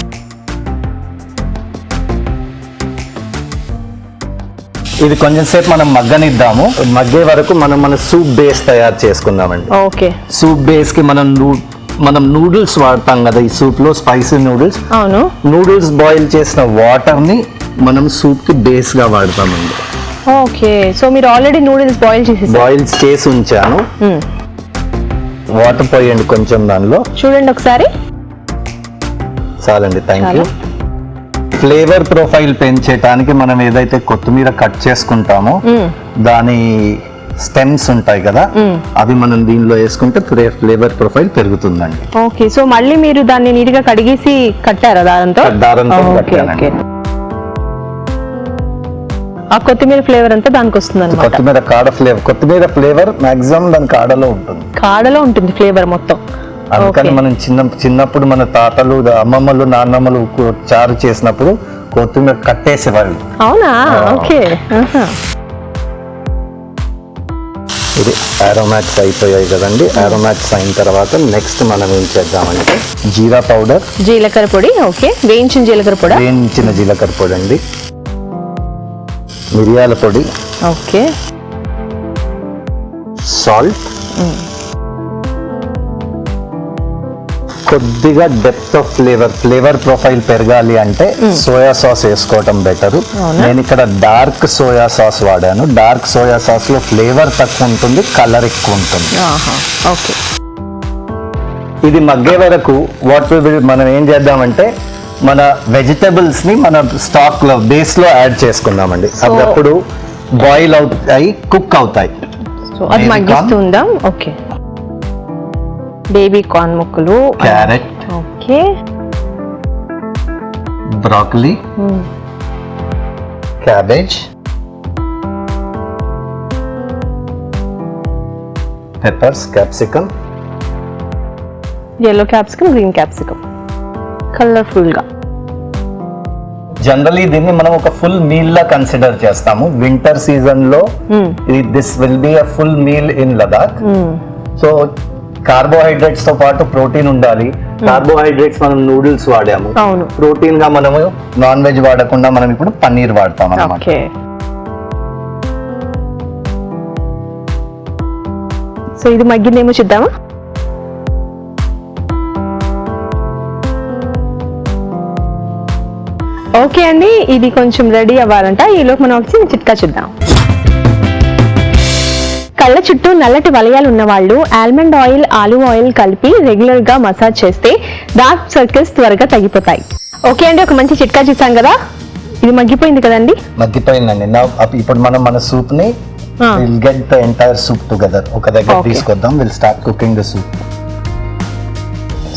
ఇది కొంచెం సేపు మనం మగ్గనిద్దాము. మగ్గే వరకు మనం మన సూప్ బేస్ తయారు చేసుకుందామండి. ఓకే. సూప్ బేస్ కి మనం నూడిల్స్ వాడతాం కదా ఈ సూప్ లో, స్పైసీ నూడిల్స్. అవును. నూడిల్స్ బాయిల్ చేసిన వాటర్ ని మనం సూప్ కి బేస్ గా వాడతామండి. ఓకే. సో మీరు ఆల్రెడీ నూడిల్స్ బాయిల్ చేసి ఉంచాను. వాటర్ పోయండి కొంచెం దానిలో. చూడండి ఒకసారి. చాలండి, థ్యాంక్ యూ. ఫ్లేవర్ ప్రొఫైల్ పెంచేటానికి మనం ఏదైతే కొత్తిమీర కట్ చేసుకుంటామో దాని స్టెమ్స్ ఉంటాయి కదా, అవి మనం దీనిలో వేసుకుంటే ఫ్లేవర్ ప్రొఫైల్ పెరుగుతుందండి. ఓకే. సో మళ్ళీ మీరు దాన్ని నీట్ గా కడిగేసి కట్టారా దారంతో? కట్టానండి. ఆ కొత్తిమీర ఫ్లేవర్ అంతా దానికి వస్తుంది అన్నమాట. కొత్తిమీర ఫ్లేవర్ మాక్సిమం దాని కాడలో ఉంటుంది ఫ్లేవర్ మొత్తం. అందుకని మనం చిన్నప్పుడు మన తాతలు, అమ్మమ్మలు, నాన్నమ్మలు చారు చేసినప్పుడు కొత్తిమీర కట్టేసేవాళ్ళు. అవునా? ఓకే. ఇది ఆరోమాట్స్ అయిపోయాయి కదండి. ఆరోమాట్స్ అయిన తర్వాత నెక్స్ట్ మనం ఏం చేద్దామంటే జీరా పౌడర్, జీలకర్ర పొడి. ఓకే, వేయించిన జీలకర్ర పొడి. వేయించిన జీలకర్ర పొడి అండి, మిరియాల పొడి, ఓకే, సాల్ట్, కొద్దిగా డెప్త్ ఆఫ్ ఫ్లేవర్ ప్రొఫైల్ పెరగాలి అంటే సోయా సాస్ వేసుకోవటం బెటర్. నేను ఇక్కడ డార్క్ సోయా సాస్ వాడాను. డార్క్ సోయా సాస్ లో ఫ్లేవర్ తక్కువ ఉంటుంది, కలర్ ఎక్కువ ఉంటుంది. ఓకే. ఇది మగ్గే వరకు మనం ఏం చేద్దామంటే మన వెజిటబుల్స్ ని మన స్టాక్ లో బేస్ లో యాడ్ చేసుకుందామండి. అప్పుడు బాయిల్ అవుతాయి, కుక్ అవుతాయి. సో అది మగ్గిస్తుందాం. ఓకే, బేబీ కార్న్ ముక్కలు, carrot, okay, broccoli, cabbage, peppers, capsicum, yellow capsicum, green capsicum, colourful గా. జనరలీ దీన్ని మనం ఒక ఫుల్ మీల్ లా కన్సిడర్ చేస్తాము. వింటర్ సీజన్ లో this will be a full meal in Ladakh. So carbohydrates తో పాటు ప్రోటీన్ ఉండాలి. కార్బోహైడ్రేట్స్ మనం నూడిల్స్ వాడాము, అవును. ప్రోటీన్ గా మనము నాన్ వెజ్ వాడకుండా మనం ఇప్పుడు పన్నీర్ వాడతాం అన్నమాట. ఓకే, సో ఇది మగ్గిందేమో చూద్దామా? ఓకే అండి, ఇది కొంచెం రెడీ అవ్వాలంట. ఈలోపు మనం వచ్చి చిట్కా చూద్దాం. కళ్ళ చుట్టూ నల్లటి వలయాలు ఉన్న వాళ్ళు ఆల్మండ్ ఆయిల్, ఆలివ్ ఆయిల్ కలిపి రెగ్యులర్ గా మసాజ్ చేస్తే డార్క్ సర్కిల్స్ త్వరగా తగ్గిపోతాయి. ఓకే అండి, ఒక మంచి చిట్కా చూసాం కదా. ఇది మగ్గిపోయింది కదండి? మగ్గిపోయిందండి. ఇప్పుడు మనం మన సూప్ ని will get the entire soup together. ఒక దగ్గర తీసుకొద్దాం. Will start cooking the soup.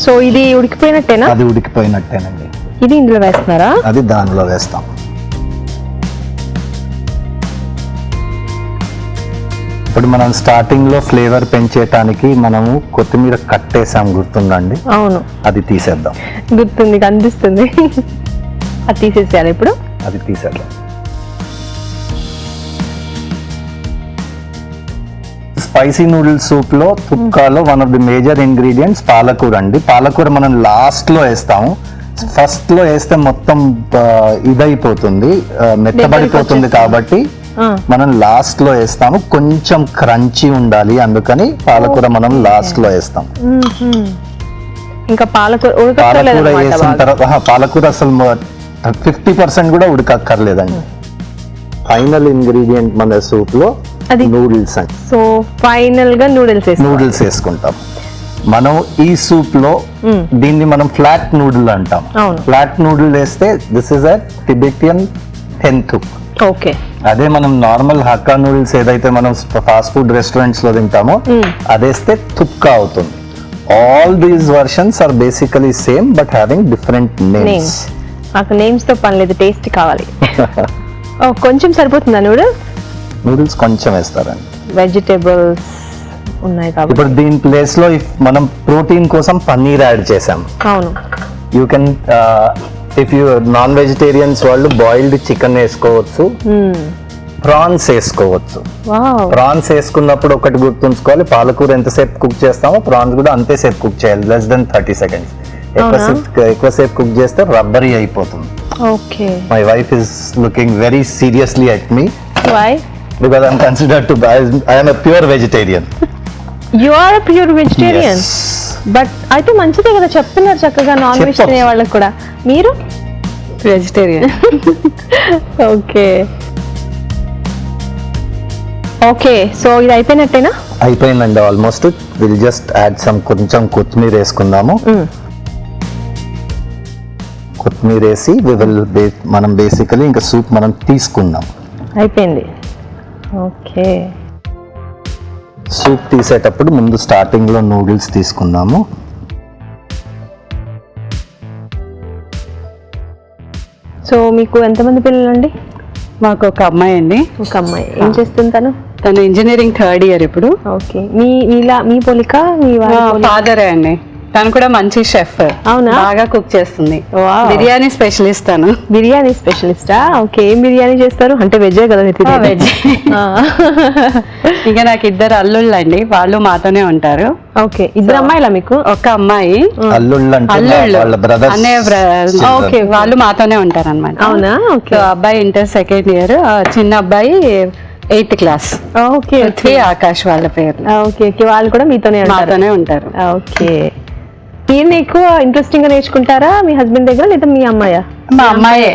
So ఇది ఉడికిపోయినట్టేనా? అది ఉడికిపోయినట్టేనండి. ఇది ఇందులో వేస్తున్నారా? అది దానిలో వేస్తాం. ఇప్పుడు మనం స్టార్టింగ్ లో ఫ్లేవర్ పెంచేయటానికి మనము కొత్తిమీర కట్టేసాం, గుర్తుందండి? అవును, అది తీసేద్దాం. గుర్తుంది, కనిపిస్తుంది. అది తీసేసేయాలి ఇప్పుడు. అది తీసేద్దాం. స్పైసీ నూడిల్స్ సూప్ లో తుక్కాలో one of the major ingredients పాలకూర అండి. పాలకూర మనం లాస్ట్ లో వేస్తాము. ఫస్ట్ లో వేస్తే మొత్తం ఇదైపోతుంది, మెత్తబడిపోతుంది. కాబట్టి మనం లాస్ట్ లో వేస్తాము. కొంచెం క్రంచీ ఉండాలి, అందుకని పాలకూర మనం లాస్ట్ లో వేస్తాం. ఇంకా పాలకూర వేసిన తర్వాత పాలకూర అసలు 50% కూడా ఉడకక్కర్లేదండి. ఫైనల్ ఇంగ్రీడియంట్ మన సూప్ లో నూడిల్స్ అండి. సో ఫైనల్ గా నూడిల్స్ వేసుకుంటాం మనం ఈ సూప్ లో. దీన్ని మనం ఫ్లాట్ నూడిల్ అంటాం. ఫ్లాట్ నూడిల్ వేస్తే దిస్ ఇస్ అ టిబెటియన్ హెన్తుక్. ఓకే, అదే మనం నార్మల్ హక్కా నూడిల్స్ ఏదైతే మనం ఫాస్ట్ ఫుడ్ రెస్టారెంట్స్ లో తింటామో అదేస్తే తుక్కా అవుతుంది. All these versions are basically same but having different names. నాకు నేమ్స్ తో పని లేదు, టేస్ట్ కావాలి. కొంచెం సరిపోతుందా నూడిల్స్? కొంచెం వేస్తారండి. వెజిటేబుల్స్ ఉన్నాయి కాబట్టి ఇప్పుడు దీని ప్లేస్ లో మనం ప్రోటీన్ కోసం పన్నీర్ యాడ్ చేసాం. అవును, you can if you non vegetarians వాళ్ళు బాయిల్డ్ చికెన్ వేసుకోవచ్చు, ప్రాన్స్ వేసుకోవచ్చు. ప్రాన్స్ వేసుకున్నప్పుడు ఒకటి గుర్తుంచుకోవాలి, పాలకూర ఎంతసేపు కుక్ చేస్తామో ప్రాన్స్ కూడా అంతేసేపు కుక్ చేయాలి, less than 30 seconds. ఎక్కువసేపు కుక్ చేస్తే రబ్బరీ అయిపోతుంది. Okay, my wife is looking very seriously at me. Why? Because I'm considered to I am a pure vegetarian. You are a pure vegetarian? Yes. But అయితే మంచిదే కదా, చెప్తున్నారు చక్కగా నాన్ వెజ్ తినే వాళ్ళకి కూడా. మీరు వెజిటేరియన్. ఓకే ఓకే, సో ఇది అయిపోయినట్టేనా? అయిపోయిందండి almost. Will just add some కొంచెం కొత్తిమీర వేసుకుందాము. కొత్తిమీర వేసి మనం బేసికలీ ఇంకా సూప్ మనం తీసుకుందాం. అయిపోయింది. ఓకే, సూప్ తీసేటప్పుడు ముందు స్టార్టింగ్ లో నూడిల్స్ తీసుకుందాము. సో మీకు ఎంతమంది పిల్లలండి? మాకు ఒక అమ్మాయి అండి. ఒక అమ్మాయి. ఏం చేస్తుంటాను? తను ఇంజనీరింగ్ 3rd year ఇప్పుడు. ఓకే, మీ పోలిక మీ ఫాదరే అండి. తను కూడా మంచి షెఫ్. అవునా? బాగా కుక్ చేస్తుంది. Wow. బిర్యానీ స్పెషలిస్ట్ తను. బిర్యానీ స్పెషలిస్టా? ఓకే, ఏం బిర్యానీ చేస్తారు? అంటే వెజ్జే కదా మీరు తినేది? వెజ్. ఇంకా నాకు 2 అల్లుళ్ళు అండి, వాళ్ళు మాతోనే ఉంటారు. ఓకే, ఇద్దరు అమ్మాయిలా మీకు? ఒక అమ్మాయి అల్లుళ్ళు అంటే అల్లుళ్ళు వాళ్ళ బ్రదర్స్. అన్నయ్య ఓకే, వాళ్ళు మాతోనే ఉంటారు అనమాట. అవునా? ఓకే. అబ్బాయి ఇంటర్ 2nd ఇయర్, చిన్న అబ్బాయి 8th class. Okay okay Akash వాళ్ళ పేరు. ఓకే ఓకే, వాళ్ళు కూడా మీతోనే ఉంటారు? మాతోనే ఉంటారు. ఓకే. మీరు ఎక్కువ ఇంట్రెస్టింగ్ గా నేర్చుకుంటారా మీ హస్బెండ్ దగ్గర, లేదా మీ అమ్మాయా? మా అమ్మాయే.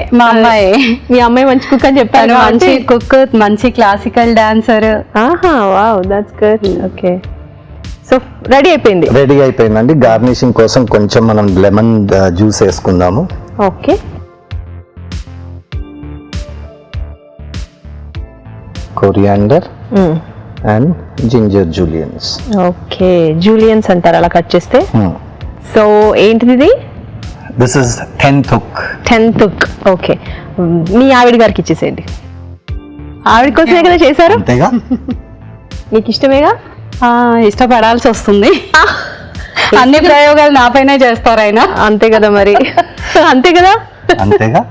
మీ అమ్మాయి మంచి కుక్ అని చెప్పారు. తను మంచి కుక్, మంచి క్లాసికల్ డాన్సర్. ఆహా, wow, that's good. Okay, so ready అయిపోయింది. రెడీ అయిపోయిందండి. గార్నిషింగ్ కోసం కొంచెం మనం లెమన్ జ్యూస్ వేసుకుందాము. Okay, coriander and ginger juliennes. Okay, juliennes అంటారు అలా కట్ చేస్తే. సో ఏంటిది ఇది? This is 10th hook. 10th hook. Okay, మీ ఆవిడ గారికి ఇచ్చేసేయండి. ఆవిడ కోసమే కదా చేశారు? అంతేగా. మీకు ఇష్టమేగా? ఇష్టపడాల్సి వస్తుంది. అన్ని ప్రయోగాలు నా పైన చేస్తారు ఆయన. అంతే కదా మరి. అంతే కదా. అంతేగా.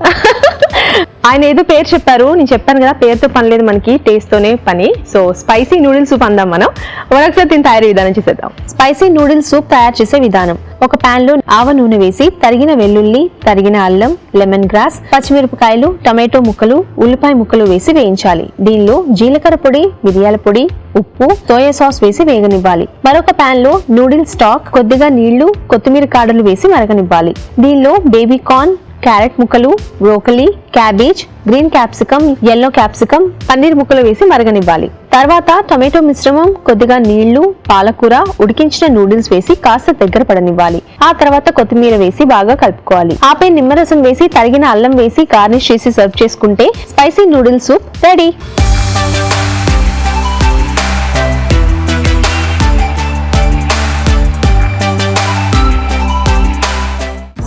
ఆయన ఏదో పేరు చెప్పారు, నేను చెప్పాను కదా పేరుతో పని లేదు మనకి, టేస్ట్ తోనే పని. సో స్పైసీ నూడిల్స్ సూప్ అందాం మనం. మరొకసారి దీని తయారీ విధానం చేసేద్దాం. స్పైసీ నూడిల్స్ సూప్ తయారు చేసే విధానం: ఒక పాన్ లో ఆవ నూనె వేసి తరిగిన వెల్లుల్లి, తరిగిన అల్లం, లెమన్ గ్రాస్, పచ్చిమిరపకాయలు, టమాటో ముక్కలు, ఉల్లిపాయ ముక్కలు వేసి వేయించాలి. దీనిలో జీలకర్ర పొడి, మిరియాల పొడి, ఉప్పు, సోయా సాస్ వేసి వేగనివ్వాలి. మరొక పాన్ లో నూడిల్స్ స్టాక్, కొద్దిగా నీళ్లు, కొత్తిమీర కాడలు వేసి మరగనివ్వాలి. దీనిలో బేబీ కార్న్, క్యారెట్ ముక్కలు, broccoli, cabbage, green capsicum, yellow capsicum, paneer ముక్కలు వేసి మరగనివ్వాలి. తర్వాత టమాటో మిశ్రమం, కొద్దిగా నీళ్లు, పాలకూర, ఉడికించిన నూడిల్స్ వేసి కాస్త దగ్గర పడనివ్వాలి. ఆ తర్వాత కొత్తిమీర వేసి బాగా కలుపుకోవాలి. ఆపై నిమ్మరసం వేసి తరిగిన అల్లం వేసి గార్నిష్ చేసి సర్వ్ చేసుకుంటే spicy noodles soup ready.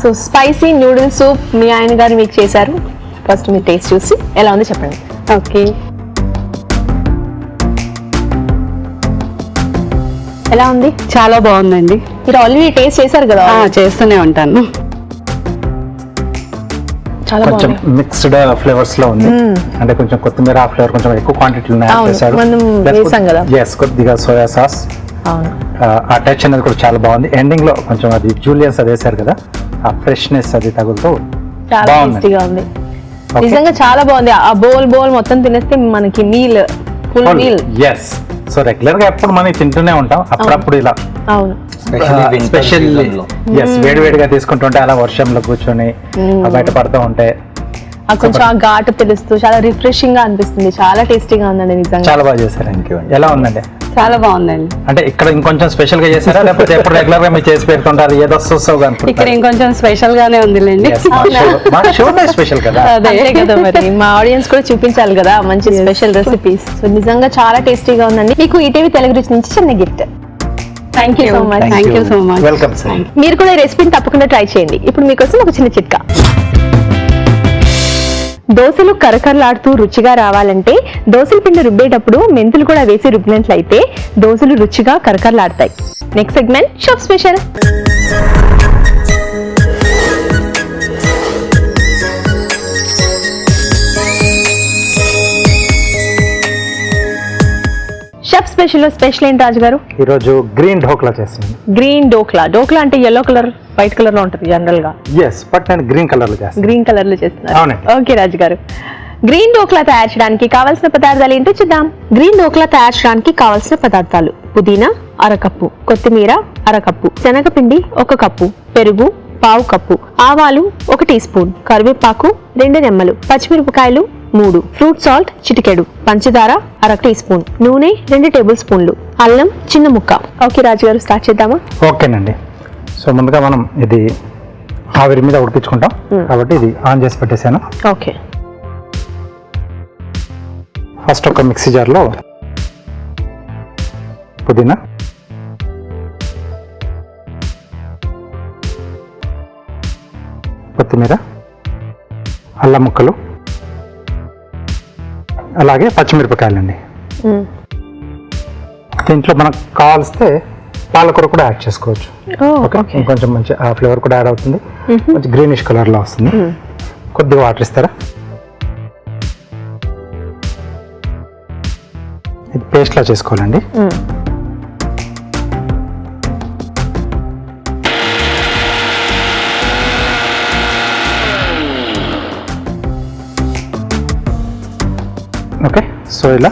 So spicy noodles soup మీ ఆయన గారు మీకు చేశారు. ఫస్ట్ మీరు టేస్ట్ చూసి ఎలా ఉందో చెప్పండి. ఓకే, ఎలా ఉంది? చాలా బాగుందండి. మీరు ఆల్రెడీ టేస్ట్ చేశారు కదా? చేస్తూనే ఉంటాను. చాలా కొంచెం బాగుంది. మిక్స్డ్ ఫ్లేవర్స్ లో ఉంది. అంటే కొంచెం కొత్తిమీర ఫ్లేవర్ కొంచెం ఎక్కువ క్వాంటిటీలో యాడ్ అవును, చేశారు. మనం వేసాం కదా. ఎస్, కొద్దిగా సోయా సాస్, అవును, ఆ టచ్ అనేది కూడా చాలా బాగుంది. ఎండింగ్ లో కొంచెం అది జూలియన్స్ అది వేశారు కదా, ఆ ఫ్రెష్నెస్ అది తగులుతూ చాలా బాగుంది. టేస్టీగా ఉంది. Okay. నిజంగా చాలా బాగుంది. ఆ బోల్ మొత్తం తినేస్తే మనకి meal, full meal. Yes, so regular గా ఎప్పుడు మనం తింటూనే ఉంటాం, అప్పుడప్పుడు ఇలా అవును, స్పెషల్ వేడి వేడిగా తీసుకుంటుంటే అలా వర్షంలో కూర్చొని బయట పడుతూ ఉంటే ఆ కొంచెం ఆ ఘాటు తెలుస్తూ చాలా రిఫ్రెషింగ్ గా అనిపిస్తుంది. చాలా టేస్టీగా ఉందండి నిజంగా. చాలా బాగా చేశారు. ఎలా ఉందండి? చాలా బాగుందండి. అంటే ఇక్కడ ఇంకొంచెం స్పెషల్ గా చేశారా, లేకపోతే ఎప్పుడు రెగ్యులర్ గా మీరు చేసి పెడుతుంటారు ఏదో వస్తావుగా ఇక్కడ ఇంకొంచెం స్పెషల్ గానే ఉందిలేండి. స్పెషల్ కదా. అదే కదా మరి, మా ఆడియన్స్ కూడా చూపించాలి కదా మంచి స్పెషల్ రెసిపీస్. సో నిజంగా చాలా టేస్టీగా ఉందండి. మీకు ఈటీవీ తెలుగు రుచి నుంచి చిన్న gift. Thank you so much. Thank you so much. Welcome sir. మీరు కూడా ఈ రెసిపీని తప్పకుండా ట్రై చేయండి. ఇప్పుడు మీకోసం ఒక చిన్న చిట్కా. దోశలు కరకరలాడుతూ రుచిగా రావాలంటే దోశల పిండి రుబ్బేటప్పుడు మెంతులు కూడా వేసి రుబ్బినట్లయితే దోశలు రుచిగా కరకరలాడతాయి. Next segment chef special. Chef special special ఏంటి రాజు గారు? ఈ రోజు గ్రీన్ ఢోక్లా చేస్తున్నాను. గ్రీన్ డోక్లా. డోక్లా అంటే ఎల్లో కలర్, వైట్ కలర్ లో ఉంటుంది జనరల్ గా. ఎస్, బట్ నేను గ్రీన్ కలర్ లో చేస్తాను. గ్రీన్ కలర్ లో చేస్తున్నారు. అవునండి. ఓకే రాజు గారు, గ్రీన్ డోక్లా తయారు చేయడానికి కావాల్సిన పదార్థాలు ఏంటో చూద్దాం. గ్రీన్ డోక్లా తయారు చేయడానికి కావాల్సిన పదార్థాలు: పుదీనా అరకప్పు, కొత్తిమీర అరకప్పు, శనగపిండి 1 కప్పు, పెరుగు 1/2 కప్పు, ఆవాలు 1 టీ స్పూన్, కరివేపాకు 2 రెమ్మలు, పచ్చిమిరపకాయలు 3, ఫ్రూట్ సాల్ట్ చిటికెడు, పంచదార 1/2 టీ స్పూన్, నూనె 2 టేబుల్ స్పూన్లు, అల్లం చిన్న ముక్క. ఓకే రాజు గారు, స్టార్ట్ చేద్దామా? ఓకేనండి. సో ముందుగా మనం ఇది ఆవిరి మీద ఉడిపించుకుంటాం కాబట్టి ఇది ఆన్ చేసి పెట్టేశాను. ఓకే, ఫస్ట్ ఒక మిక్సీ జార్లో పుదీనా, కొత్తిమీర, అల్లం ముక్కలు, అలాగే పచ్చిమిరపకాయలండి. దీంట్లో మనకు కావాల్స్తే పాలకూర కూడా యాడ్ చేసుకోవచ్చు. ఓకే, ఇంకొంచెం మంచి ఆ ఫ్లేవర్ కూడా యాడ్ అవుతుంది. కొంచెం గ్రీనిష్ కలర్లో వస్తుంది. కొద్దిగా వాటర్ ఇస్తారా? ఇది పేస్ట్లా చేసుకోవాలండి. ఓకే, సో ఇలా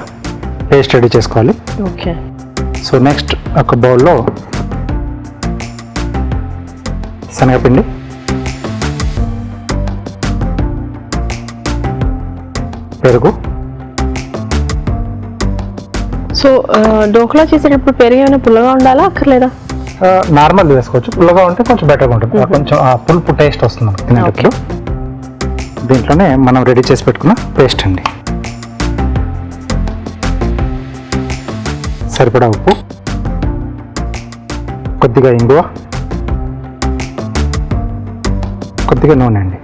పేస్ట్ రెడీ చేసుకోవాలి. ఓకే. సో నెక్స్ట్ ఒక బౌల్లో శనగపిండి, పెరుగు. సో డోక్లా చేసేటప్పుడు పెరుగు ఏమైనా పుల్లగా ఉండాలా అక్కర్లేదా? నార్మల్ వేసుకోవచ్చు, పుల్లగా ఉంటే కొంచెం బెటర్గా ఉంటుంది. కొంచెం ఆ పులుపు టేస్ట్ వస్తుంది మనకు తినేటప్పుడు. దీంట్లోనే మనం రెడీ చేసి పెట్టుకున్న పేస్ట్ అండి, సరిపడా ఉప్పు, కొద్దిగా ఇంగువ, కొద్దిగా నూనె అండి.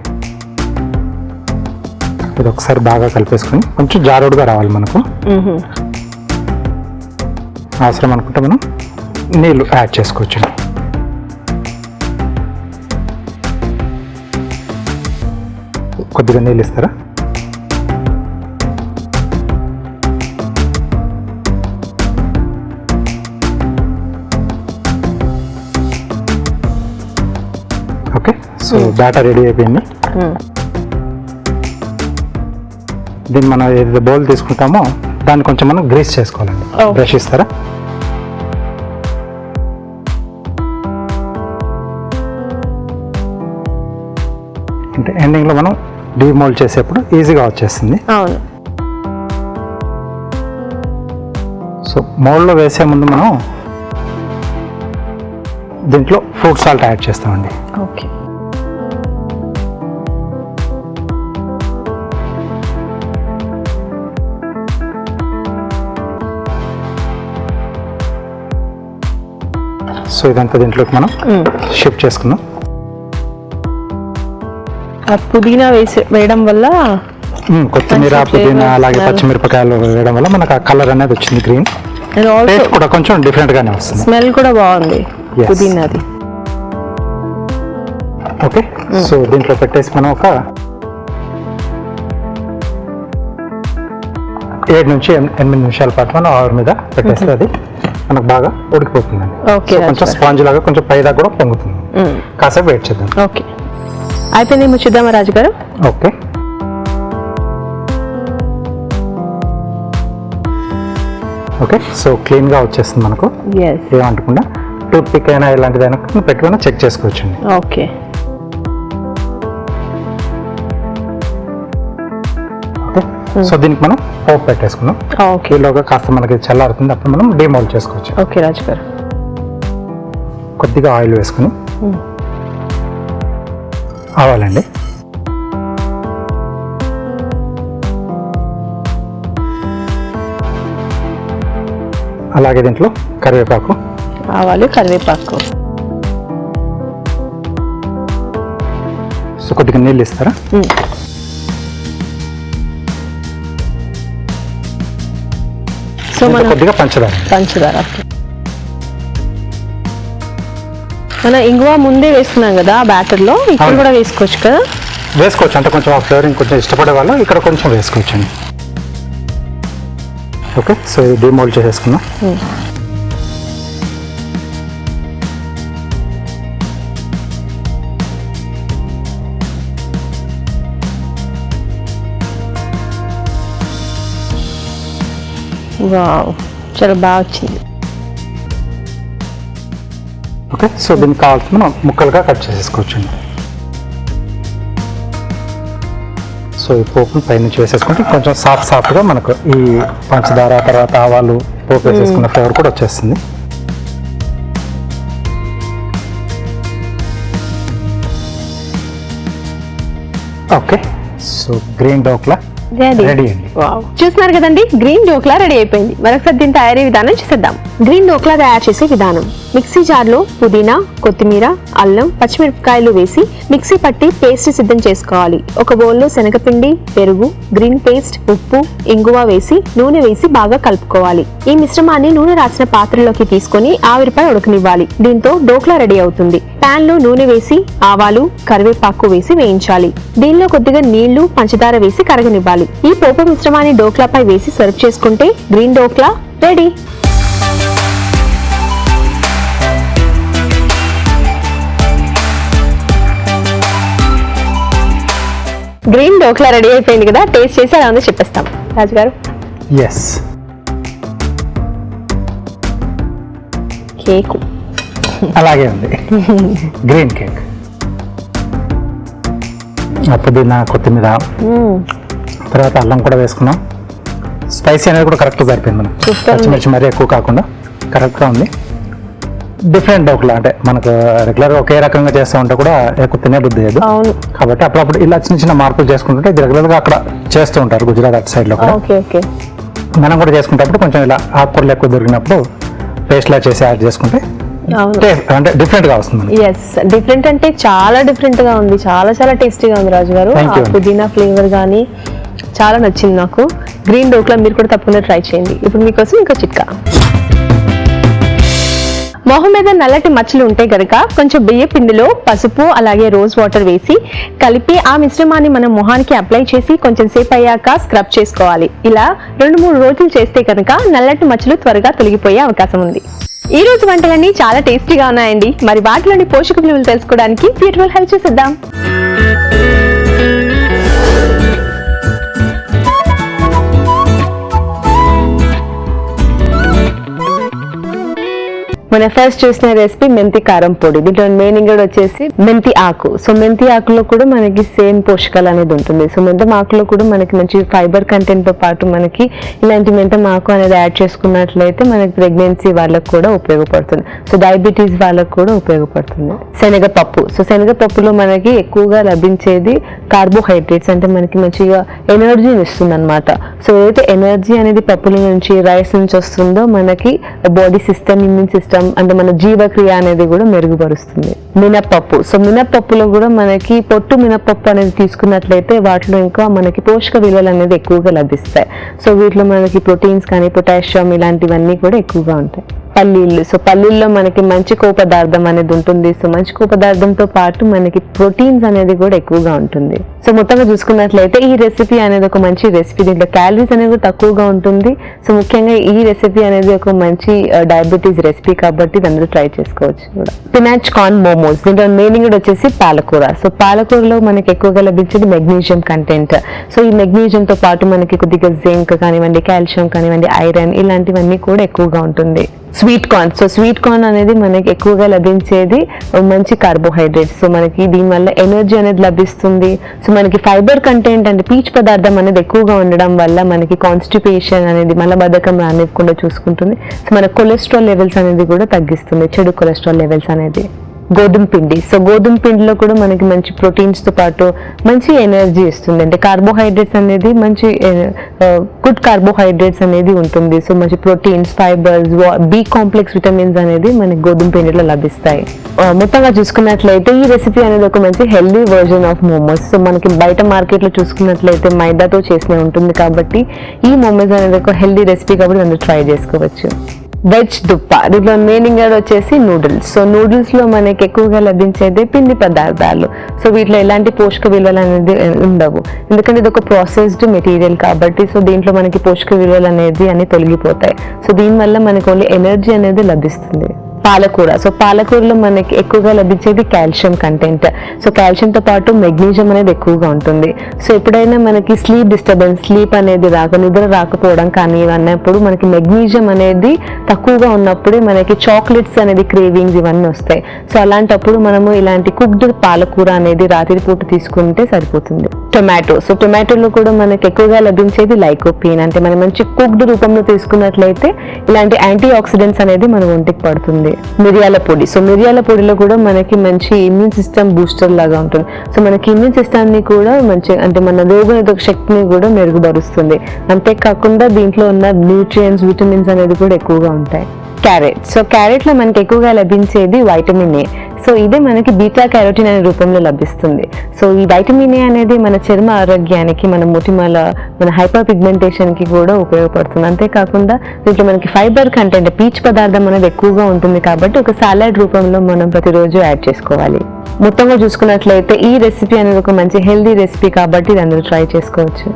ఇది ఒకసారి బాగా కలిపేసుకొని కొంచెం జారుడుగా రావాలి మనకు. అవసరం అనుకుంటే మనం నీళ్ళు యాడ్ చేసుకోవచ్చు. కొద్దిగా నీళ్ళు ఇస్తారా? ఓకే, సో బ్యాటర్ రెడీ అయిపోయింది. దీన్ని మనం ఏదైతే బౌల్ తీసుకుంటామో దాన్ని కొంచెం మనం గ్రీస్ చేసుకోవాలండి. బ్రష్ ఇస్తారా? అంటే ఎండింగ్లో మనం డీమోల్డ్ చేసేప్పుడు ఈజీగా వచ్చేస్తుంది. అవును. సో మోల్డ్లో వేసే ముందు మనం దీంట్లో ఫ్రూట్ సాల్ట్ యాడ్ చేస్తామండి. ఓకే. సో ఇదంతా దీంట్లోకి మనం షిఫ్ట్ చేసుకుందాం. పుదీనా వేయడం వల్ల, కొత్తిమీర, పుదీనా, అలాగే పచ్చిమిరపకాయలు వేయడం వల్ల మనకు ఆ కలర్ అనేది వచ్చింది, గ్రీన్. టేస్ట్ కూడా కొంచెం డిఫరెంట్ గానే వస్తుంది. స్మెల్ కూడా బాగుంది పుదీనాది. ఓకే, సో దీంట్లో పెట్టేసి మనం ఒక 7 నుంచి 8 నిమిషాల పాటు మనం ఆవిరి మీద పెట్టేస్తే అది మనకు బాగా ఉడికిపోతుందండి. కొంచెం స్పాంజ్ లాగా కొంచెం పైదా కూడా పొంగుతుంది. కాసేపు వెయిట్ చేద్దాం. ఓకే, అయిపోయింది. చూద్దామా రాజు గారు? ఓకే, ఓకే, సో క్లీన్గా వచ్చేస్తుంది మనకు, ఏమంటకుండా. టూత్ పిక్ అయినా ఇలాంటిదైనా పెట్టుకుని చెక్ చేసుకోవచ్చండి. ఓకే. ఓకే, సో దీనికి మనం పోపు పెట్టేసుకున్నాం. ఈలోగా కాస్త మనకి చల్లారుతుంది, అప్పుడు మనం డీమోల్డ్ చేసుకోవచ్చు. ఓకే రాజు గారు. కొద్దిగా ఆయిల్ వేసుకుని, ఆవాలండి, అలాగే దీంట్లో కరివేపాకు, ఆవాలు, కరివేపాకు. సో కొద్దిగా నీళ్ళు ఇస్తారా? సో మనం కొద్దిగా పంచదార. మన ఇంగువ ముందే వేసుకున్నాం కదా బ్యాటర్లో, ఇక్కడ కూడా వేసుకోవచ్చు కదా? వేసుకోవచ్చు, అంటే కొంచెం ఆ ఫ్లేవర్ కొంచెం ఇష్టపడే వాళ్ళు ఇక్కడ కొంచెం వేసుకోవచ్చండి. ఓకే, సో ఇది డీమోల్డ్ చేసేసుకుందాం. వావ్, చాలా బాగా వచ్చింది. ఓకే, సో దీనికి కావాల్సిన మనం ముక్కలుగా కట్ చేసేసుకోవచ్చండి. సో ఈ పోపును పైనుంచి వేసేసుకుంటే కొంచెం సాఫ్ట్గా మనకు ఈ పంచదార, తర్వాత ఆవాలు, పోపు వేసేసుకున్న ఫ్లేవర్ కూడా వచ్చేస్తుంది. Okay, so green dhokla ready అండి. చూస్తున్నారు కదండి, గ్రీన్ డోక్లా రెడీ అయిపోయింది. మరొకసారి దీని తయారీ విధానం చూసేద్దాం. గ్రీన్ డోక్లా తయారు చేసే విధానం: మిక్సీ జార్ లో పుదీనా, కొత్తిమీర, అల్లం, పచ్చిమిరపకాయలు వేసి మిక్సీ పట్టి పేస్ట్ సిద్ధం చేసుకోవాలి. ఒక బౌల్లో శనగపిండి, పెరుగు, గ్రీన్ పేస్ట్, ఉప్పు, ఇంగువ వేసి నూనె వేసి బాగా కలుపుకోవాలి. ఈ మిశ్రమాన్ని నూనె రాసిన పాత్రలోకి తీసుకొని ఆవిరిపై ఉడకనివ్వాలి. దీంతో డోక్లా రెడీ అవుతుంది. పాన్ లో నూనె వేసి ఆవాలు, కరివేపాకు వేసి వేయించాలి. దీనిలో కొద్దిగా నీళ్లు, పంచదార వేసి కరగనివ్వాలి. ఈ పోపు మిశ్రమాన్ని డోక్లాపై వేసి సర్వ్ చేసుకుంటే green dhokla ready. Green dhokla ready అయిపోయింది కదా, టేస్ట్ చేసి అలా ఉందో చెప్పేస్తాం. రాజుగారు. ఎస్, కేక్ అలాగే ఉంది. గ్రీన్ కేక్, పుదీనా, కొత్తిమీర, తర్వాత అల్లం కూడా వేసుకున్నాం. స్పైసీ అనేది కూడా కరెక్ట్గా సరిపోయింది. మనం పచ్చిమిర్చి మరీ ఎక్కువ కాకుండా కరెక్ట్గా ఉంది. డిఫరెంట్ డోక్లా అంటే మనకు రెగ్యులర్గా ఒకే రకంగా చేస్తూ ఉంటే కూడా ఎక్కువ తినే బుద్ధి లేదు. కాబట్టి అప్పుడప్పుడు ఇలా చిన్న చిన్న మార్పులు చేసుకుంటుంటే ఇది రెగ్యులర్గా అక్కడ చేస్తూ ఉంటారు గుజరాత్ అటు సైడ్లో కూడా. మనం కూడా చేసుకుంటప్పుడు కొంచెం ఇలా ఆకుకూరలు ఎక్కువ దొరికినప్పుడు పేస్ట్లా చేసి యాడ్ చేసుకుంటే అంటే డిఫరెంట్ గా వస్తుంది. ఎస్, డిఫరెంట్ అంటే చాలా డిఫరెంట్ గా ఉంది. చాలా చాలా టేస్టీగా ఉంది రాజు గారు. పుదీనా ఫ్లేవర్ కానీ చాలా నచ్చింది నాకు. గ్రీన్ డోక్లా మీరు కూడా తప్పకుండా ట్రై చేయండి. ఇప్పుడు మీకోసం ఇంకో చిట్కా. మొహం మీద నల్లటి మచ్చలు ఉంటే గనక కొంచెం బియ్య పిండిలో పసుపు అలాగే రోజ్ వాటర్ వేసి కలిపి ఆ మిశ్రమాన్ని మనం మొహానికి అప్లై చేసి కొంచెం సేపు అయ్యాక స్క్రబ్ చేసుకోవాలి. ఇలా 2-3 రోజులు చేస్తే కనుక నల్లటి మచ్చలు త్వరగా తొలగిపోయే అవకాశం ఉంది. ఈ రోజు వంటలన్నీ చాలా టేస్టీగా ఉన్నాయండి. మరి వాటిలోని పోషక విలువలు తెలుసుకోవడానికి బ్యూటిఫుల్ హెల్త్ చూసేద్దాం. మన ఫస్ట్ చూసిన రెసిపీ మెంతి కారం పొడి. దీంట్లో మెయిన్ ఇంగ్రీడియంట్ వచ్చేసి మెంతి ఆకు. సో మెంతి ఆకులో కూడా మనకి సేమ్ పోషకాలు అనేది ఉంటుంది. సో మెంతం ఆకులో కూడా మనకి మంచి ఫైబర్ కంటెంట్ తో పాటు మనకి ఇలాంటి మెంతం ఆకు అనేది యాడ్ చేసుకున్నట్లయితే మనకి ప్రెగ్నెన్సీ వాళ్ళకు కూడా ఉపయోగపడుతుంది. సో డయాబెటీస్ వాళ్ళకు కూడా ఉపయోగపడుతుంది. శనగపప్పు. సో శనగపప్పులో మనకి ఎక్కువగా లభించేది కార్బోహైడ్రేట్స్, అంటే మనకి మంచిగా ఎనర్జీని ఇస్తుంది అనమాట. సో ఏదైతే ఎనర్జీ అనేది పప్పుల నుంచి, రైస్ నుంచి వస్తుందో మనకి బాడీ సిస్టమ్, ఇమ్యూన్ సిస్టమ్ అంటే మన జీవక్రియ అనేది కూడా మెరుగుపరుస్తుంది. మినప్పప్పు. సో మినప్పప్పులో కూడా మనకి పొట్టు మినప్పప్పు అనేది తీసుకున్నట్లయితే వాటిలో ఇంకా మనకి పోషక విలువలు అనేది ఎక్కువగా లభిస్తాయి. సో వీటిలో మనకి ప్రోటీన్స్ కానీ, పొటాషియం ఇలాంటివన్నీ కూడా ఎక్కువగా ఉంటాయి. పల్లీలు. సో పల్లీల్లో మనకి మంచి కొవ్వు పదార్థం అనేది ఉంటుంది. సో మంచి కొవ్వు పదార్థంతో పాటు మనకి ప్రోటీన్స్ అనేది కూడా ఎక్కువగా ఉంటుంది. సో మొత్తంగా చూసుకున్నట్లయితే ఈ రెసిపీ అనేది ఒక మంచి రెసిపీ. దీంట్లో క్యాలరీస్ అనేది తక్కువగా ఉంటుంది. సో ముఖ్యంగా ఈ రెసిపీ అనేది ఒక మంచి డయాబెటీస్ రెసిపీ కాబట్టి అందరూ ట్రై చేసుకోవచ్చు కూడా. Spinach corn momos. దీంట్లో మెయిన్ ఇంగ్రీడియంట్ వచ్చేసి పాలకూర. సో పాలకూరలో మనకి ఎక్కువగా లభించేది మెగ్నీషియం కంటెంట్. సో ఈ మెగ్నీషియంతో పాటు మనకి కొద్దిగా జింక్ కానివ్వండి, కాల్షియం కానివ్వండి, ఐరన్ ఇలాంటివన్నీ కూడా ఎక్కువగా ఉంటుంది. Sweet corn. So sweet corn అనేది మనకి ఎక్కువగా లభించేది మంచి కార్బోహైడ్రేట్స్. సో మనకి దీనివల్ల ఎనర్జీ అనేది లభిస్తుంది. సో మనకి ఫైబర్ కంటెంట్ అంటే పీచు పదార్థం అనేది ఎక్కువగా ఉండడం వల్ల మనకి కాన్స్టిపేషన్ అనేది, మలబద్ధకం రానివ్వకుండా చూసుకుంటుంది. సో మన కొలెస్ట్రాల్ లెవెల్స్ అనేది కూడా తగ్గిస్తుంది, చెడు కొలెస్ట్రాల్ లెవెల్స్ అనేది. గోధుమ పిండి. సో గోధుమ పిండిలో కూడా మనకి మంచి ప్రోటీన్స్ తో పాటు మంచి ఎనర్జీ ఇస్తుంది. అంటే కార్బోహైడ్రేట్స్ అనేది మంచి గుడ్ కార్బోహైడ్రేట్స్ అనేది ఉంటుంది. సో మంచి proteins, fibres, B complex vitamins అనేది మనకి గోధుమ పిండిలో లభిస్తాయి. మొత్తంగా చూసుకున్నట్లయితే ఈ రెసిపీ అనేది ఒక మంచి healthy version of momos. So మనకి బయట మార్కెట్ లో చూసుకున్నట్లయితే మైదాతో చేసిన ఉంటుంది కాబట్టి ఈ మోమోస్ అనేది ఒక హెల్దీ రెసిపీ కాబట్టి అందరూ ట్రై చేసుకోవచ్చు. వెజ్ దుప్ప. దీంట్లో మెయిన్ ఇంగ్రీడియంట్ వచ్చేసి నూడిల్స్. సో నూడిల్స్ లో మనకి ఎక్కువగా లభించేది పిండి పదార్థాలు. సో వీటిలో ఎలాంటి పోషక విలువలు అనేది ఉండవు, ఎందుకంటే ఇది ఒక ప్రాసెస్డ్ మెటీరియల్ కాబట్టి. సో దీంట్లో మనకి పోషక విలువలు అనేది అన్ని తొలగిపోతాయి. సో దీనివల్ల మనకి ఓన్లీ ఎనర్జీ అనేది లభిస్తుంది. పాలకూర. సో పాలకూరలో మనకి ఎక్కువగా లభించేది కాల్షియం కంటెంట్. సో కాల్షియంతో పాటు మెగ్నీషియం అనేది ఎక్కువగా ఉంటుంది. సో ఎప్పుడైనా మనకి స్లీప్ డిస్టర్బెన్స్, స్లీప్ అనేది నిద్ర రాకపోవడం కానీ అన్నప్పుడు మనకి మెగ్నీషియం అనేది తక్కువగా ఉన్నప్పుడే మనకి చాక్లెట్స్ అనేది క్రేవింగ్స్ ఇవన్నీ వస్తాయి. సో అలాంటప్పుడు మనము ఇలాంటి కుక్డ్ పాలకూర అనేది రాత్రి పూట తీసుకుంటే సరిపోతుంది. టొమాటో. సో టొమాటోలో కూడా మనకి ఎక్కువగా లభించేది లైకోపీన్. అంటే మనం మంచి కుక్డ్ రూపంలో తీసుకున్నట్లయితే ఇలాంటి యాంటీ ఆక్సిడెంట్స్ అనేది మన ఒంటికి పడుతుంది. మిరియాల పొడి. సో మిరియాల పొడిలో కూడా మనకి మంచి ఇమ్యూన్ సిస్టమ్ బూస్టర్ లాగా ఉంటుంది. సో మనకి ఇమ్యూన్ సిస్టమ్ ని కూడా మంచి అంటే మన రోగనిరోధక శక్తిని కూడా మెరుగుపరుస్తుంది. అంతేకాకుండా దీంట్లో ఉన్న న్యూట్రియంట్స్, విటమిన్స్ అనేది కూడా ఎక్కువగా ఉంటాయి. క్యారెట్. సో క్యారెట్ లో మనకి ఎక్కువగా లభించేది వైటమిన్ ఏ. సో ఇదే మనకి బీటా క్యారోటిన్ అనే రూపంలో లభిస్తుంది. సో ఈ వైటమిన్ ఏ అనేది మన చర్మ ఆరోగ్యానికి, మన మొటిమల, మన హైపర్ పిగ్మెంటేషన్ కి కూడా ఉపయోగపడుతుంది. అంతేకాకుండా దీంట్లో మనకి ఫైబర్ కంటెంట్, పీచు పదార్థం అనేది ఎక్కువగా ఉంటుంది కాబట్టి ఒక సాలడ్ రూపంలో మనం ప్రతిరోజు యాడ్ చేసుకోవాలి. మొత్తంగా చూసుకున్నట్లయితే ఈ రెసిపీ అనేది ఒక మంచి హెల్దీ రెసిపీ కాబట్టి ఇది అందరూ ట్రై చేసుకోవచ్చు.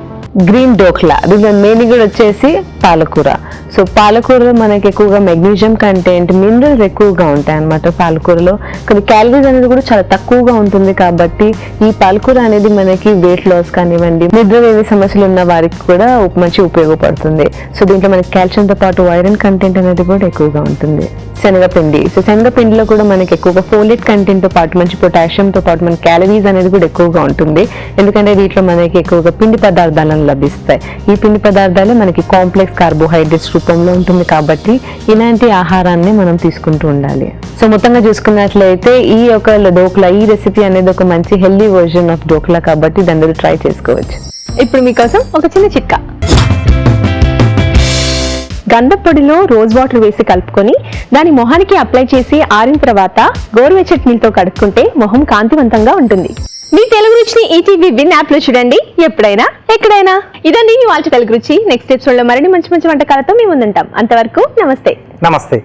గ్రీన్ డోక్లా. దీంట్లో మెయిన్ కూడా వచ్చేసి పాలకూర. సో పాలకూరలో మనకి ఎక్కువగా మెగ్నీషియం కంటెంట్, మినరల్స్ ఎక్కువగా ఉంటాయి అన్నమాట పాలకూరలో. కొన్ని క్యాలరీస్ అనేది కూడా చాలా తక్కువగా ఉంటుంది కాబట్టి ఈ పాలకూర అనేది మనకి వెయిట్ లాస్ కానివ్వండి, నిద్రలేని సమస్యలు ఉన్న వారికి కూడా మంచి ఉపయోగపడుతుంది. సో దీంట్లో మనకి కాల్షియంతో పాటు ఐరన్ కంటెంట్ అనేది కూడా ఎక్కువగా ఉంటుంది. శనగపిండి. సో శనగపిండిలో కూడా మనకి ఎక్కువగా ఫోలేట్ కంటెంట్ తో పాటు మంచి పొటాషియంతో పాటు మన క్యాలరీస్ అనేది కూడా ఎక్కువగా ఉంటుంది. ఎందుకంటే వీటిలో మనకి ఎక్కువగా పిండి పదార్థాలను లభిస్తాయి. ఈ పిండి పదార్థాలు మనకి కాంప్లెక్స్ కార్బోహైడ్రేట్స్ రూపంలో ఉంటుంది కాబట్టి ఇలాంటి ఆహారాన్ని మనం తీసుకుంటూ ఉండాలి. సో మొత్తంగా చూసుకున్నట్లయితే ఈ యొక్క డోక్లా, ఈ రెసిపీ అనేది ఒక మంచి హెల్దీ వర్జన్ ఆఫ్ డోక్లా కాబట్టి దాన్ని ట్రై చేసుకోవచ్చు. ఇప్పుడు మీకోసం ఒక చిన్న చిట్కా. గంధం పొడిలో రోజ్ వాటర్ వేసి కలుపుకొని దాని మొహానికి అప్లై చేసి ఆరిన తర్వాత గోరువెచ్చటి నీళ్ళతో కడుక్కుంటే మొహం కాంతివంతంగా ఉంటుంది. మీ తెలుగు రుచిని ఈటీవీ విన్ యాప్ లో చూడండి, ఎప్పుడైనా ఎక్కడైనా. ఇదండి మీ వాళ్ళ తెలుగు రుచి. నెక్స్ట్ ఎపిసోడ్ లో మరిన్ని మంచి మంచి వంటకాలతో మేము ముందుంటాం. అంతవరకు నమస్తే. నమస్తే.